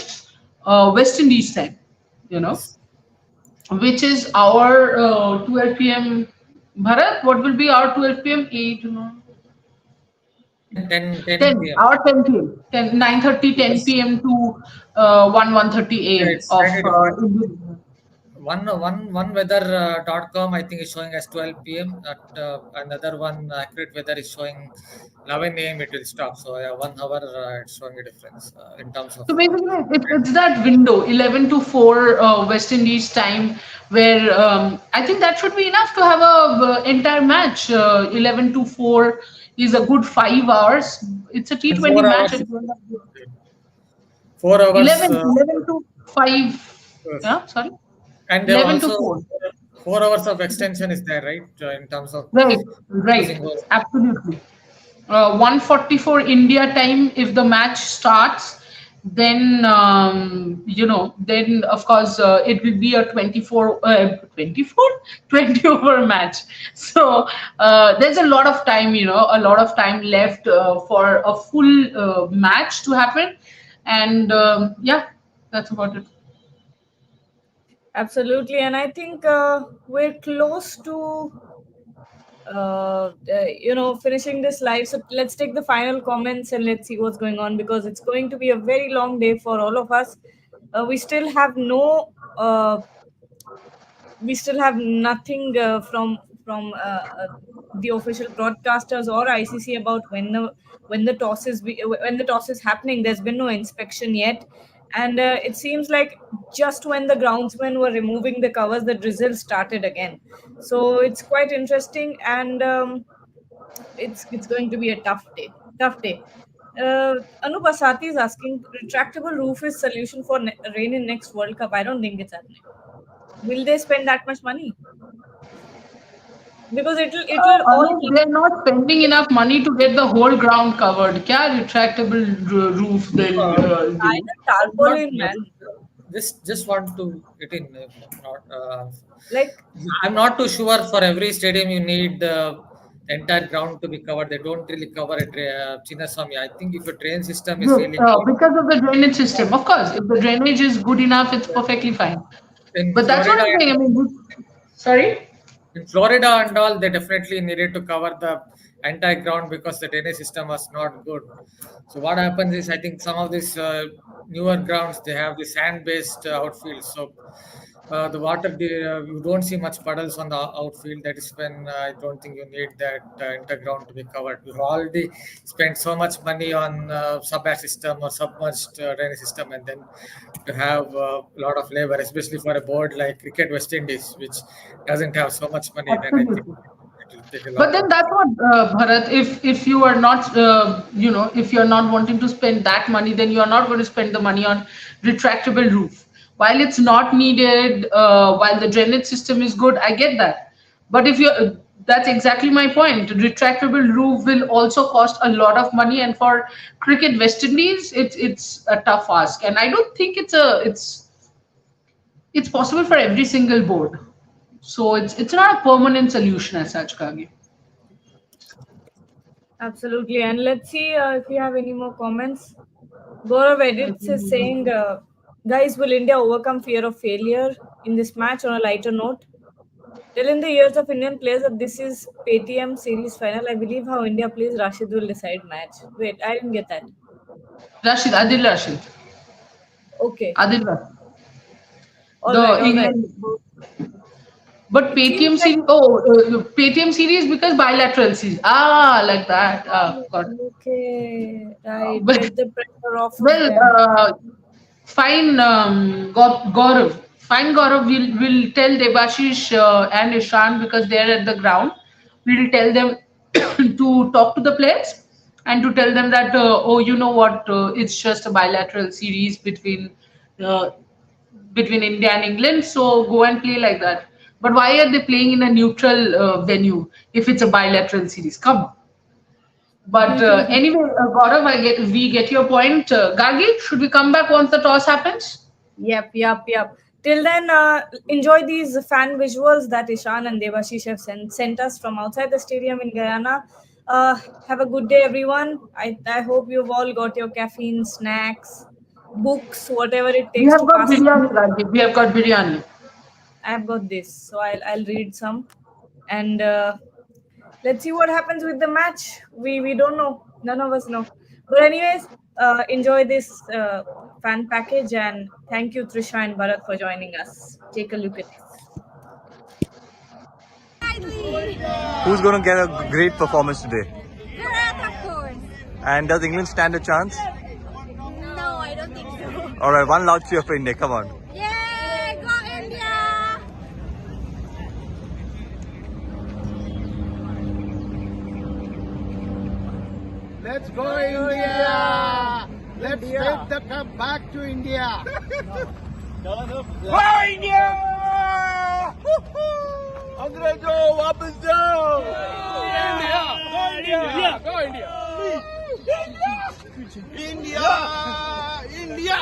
S3: West Indies time. Which is our 12 p.m. Bharat. What will be our 12 p.m. 8,
S7: 10
S3: 10,
S7: p.m.
S3: our 10 p.m. 9:30, 10 p.m. to 1:30 a.m.
S7: Yeah, it's
S3: of
S7: slightly different.
S3: Indian.
S7: One weather.com I think is showing as 12 p.m. Another one accurate weather is showing 11 a.m. it will stop. So 1 hour it's showing a difference in terms of.
S3: So basically, it's that window, 11 to 4 West Indies time, where I think that should be enough to have a entire match. 11 to 4 is a good 5 hours. It's a
S7: in
S3: T20
S7: 4
S3: match.
S7: hours. 4 hours.
S3: 11 to 5.
S7: Yes.
S3: Yeah, sorry.
S7: And they
S3: 11 to
S7: also
S3: 4.
S7: 4 hours of extension is there, right? In terms of
S3: Right,
S7: losing
S3: right,
S7: goals.
S3: absolutely. 1:44 India time if the match starts, then then of course it will be a 20 over match. So there's a lot of time, a lot of time left for a full match to happen, and yeah, that's about it.
S1: Absolutely, and I think we're close to finishing this live. So let's take the final comments and let's see what's going on, because it's going to be a very long day for all of us. We still have no we still have nothing from the official broadcasters or ICC about when the toss is when the toss is happening. There's been no inspection yet, and it seems like just when the groundsmen were removing the covers, the drizzle started again. So it's quite interesting, and it's going to be a tough day. Tough day. Anup Asati is asking, retractable roof is solution for rain in next World Cup. I don't think it's happening. Will they spend that much money? Because it'll all
S3: Anup, they're not spending enough money to get the whole ground covered. Kya retractable roof they'll
S1: either
S7: I'm not,
S1: tarpaulin, man.
S7: just want to get in. Not,
S1: Like,
S7: I'm not too sure for every stadium you need the entire ground to be covered. They don't really cover it. Chinnaswamy, I think if your drain system is really clean,
S3: because of the drainage system. Of course, if the drainage is good enough, it's perfectly fine.
S7: in
S3: But that's what
S7: Florida,
S3: I'm saying. I mean, sorry?
S7: in Florida and all, they definitely needed to cover the entire ground because the drainage system was not good. So what happens is, I think some of these newer grounds, they have the sand-based outfield. So the water, you don't see much puddles on the outfield. That is when I don't think you need that interground to be covered. We've already spent so much money on sub-air system or submerged drainage system, and then to have a lot of labor, especially for a board like Cricket West Indies, which doesn't have so much money, then I think
S3: Absolutely.
S7: it will take a
S3: But
S7: lot
S3: then
S7: of.
S3: that's what, Bharat, if you are not, if you're not wanting to spend that money, then you're not going to spend the money on retractable roof. While it's not needed, while the drainage system is good, I get that. But if you're, that's exactly my point. Retractable roof will also cost a lot of money, and for Cricket West Indies, it's a tough ask, and I don't think it's possible for every single board. So it's not a permanent solution as such, Kagi.
S1: absolutely. And let's see if we have any more comments. Gaurav Edits is saying, guys, will India overcome fear of failure in this match? On a lighter note, tell in the years of Indian players that this is Paytm series final. I believe how India plays, Rashid will decide match. Wait, I didn't get that.
S3: Adil Rashid.
S1: Okay.
S3: Adil Rashid.
S1: All
S3: The
S1: right.
S3: England. But
S1: It
S3: Paytm
S1: seems like
S3: series, Paytm series because bilateral series. Got it.
S1: okay, right.
S3: But
S1: Get the pressure off of
S3: well,
S1: them.
S3: fine, Gaurav. Fine, Gaurav. We'll tell Debashish and Ishan because they're at the ground. We'll tell them to talk to the players and to tell them that you know what, it's just a bilateral series uh, between India and England. So go and play like that. But why are they playing in a neutral venue if it's a bilateral series? Come on. But anyway, Gaurav, we get your point. Gagi, should we come back once the toss happens?
S1: Yep. Till then, enjoy these fan visuals that Ishan and Devashish have sent us from outside the stadium in Guyana. Have a good day, everyone. I hope you've all got your caffeine, snacks, books, whatever it
S3: We
S1: takes
S3: have
S1: to
S3: got
S1: pass.
S3: biryani, Gagi. We have got biryani.
S1: I've got this, so I'll read some, and let's see what happens with the match. We don't know. None of us know. But anyways, enjoy this fan package, and thank you, Trisha and Bharat, for joining us. Take a look at this.
S2: Who's going to get a great performance today?
S8: Virat, of course.
S2: And does England stand a chance?
S8: No, I don't think so.
S2: All right, one loud cheer for India. Come on.
S8: Yay! Go India!
S5: Let's go India! Let's take the cup back to India!
S6: Go India!
S5: अंग्रेजों वापस जाओ
S6: India! Go India! Go India!
S5: India India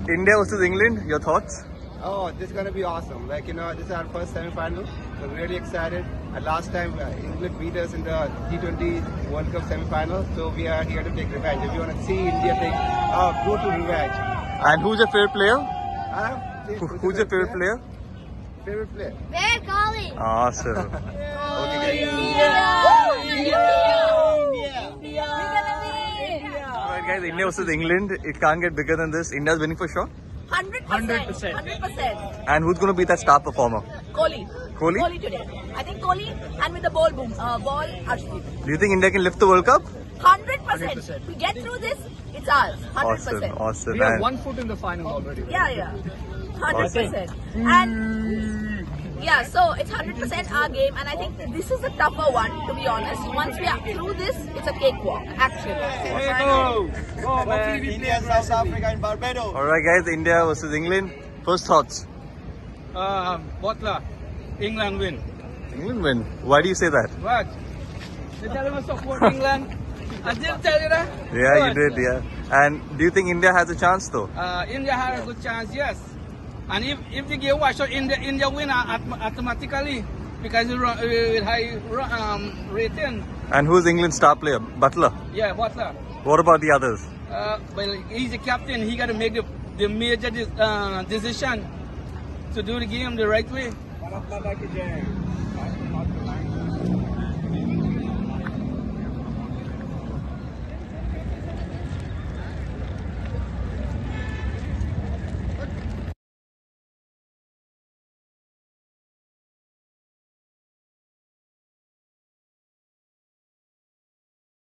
S2: India versus England, your thoughts?
S9: Oh, this is going to be awesome. Like, this is our first semi-final. We're really excited. And last time, England beat us in the T20 World Cup semi-final. So we are here to take revenge. If you want to see India take brutal revenge.
S2: And who's your favorite player? Who's your favorite player?
S9: Favorite player?
S8: Where calling?
S2: Awesome.
S9: Okay, guys.
S2: Alright guys, India versus England. It can't get bigger than this. India's winning for sure.
S10: 100%. 100%.
S2: And who's going to be that star performer?
S10: Kohli.
S2: Kohli?
S10: Kohli today. I think Kohli and with the ball Arshdeep.
S2: Do you think India can lift the World Cup?
S10: 100%. We get through this, it's ours. 100%.
S2: Awesome.
S6: We have 1 foot in the final already.
S10: Yeah. 100%. And yeah, so it's 100% our game, and I think this is a tougher one, to be honest. Once we are through this, it's a cakewalk, actually.
S5: Hopefully we play South Africa and Barbados.
S2: Alright guys, India versus England. First thoughts?
S6: Butler, England win.
S2: England win. Why do you say that?
S6: What? They tell him to support England. I did tell you that.
S2: Yeah, you did, yeah. And do you think India has a chance though?
S6: India had a good chance, yes. And if the game was shot, India win automatically because with high rating.
S2: And who's England's star player? Butler?
S6: Yeah, Butler.
S2: What about the others?
S6: Well, he's the captain. He got to make the major decision to do the game the right way.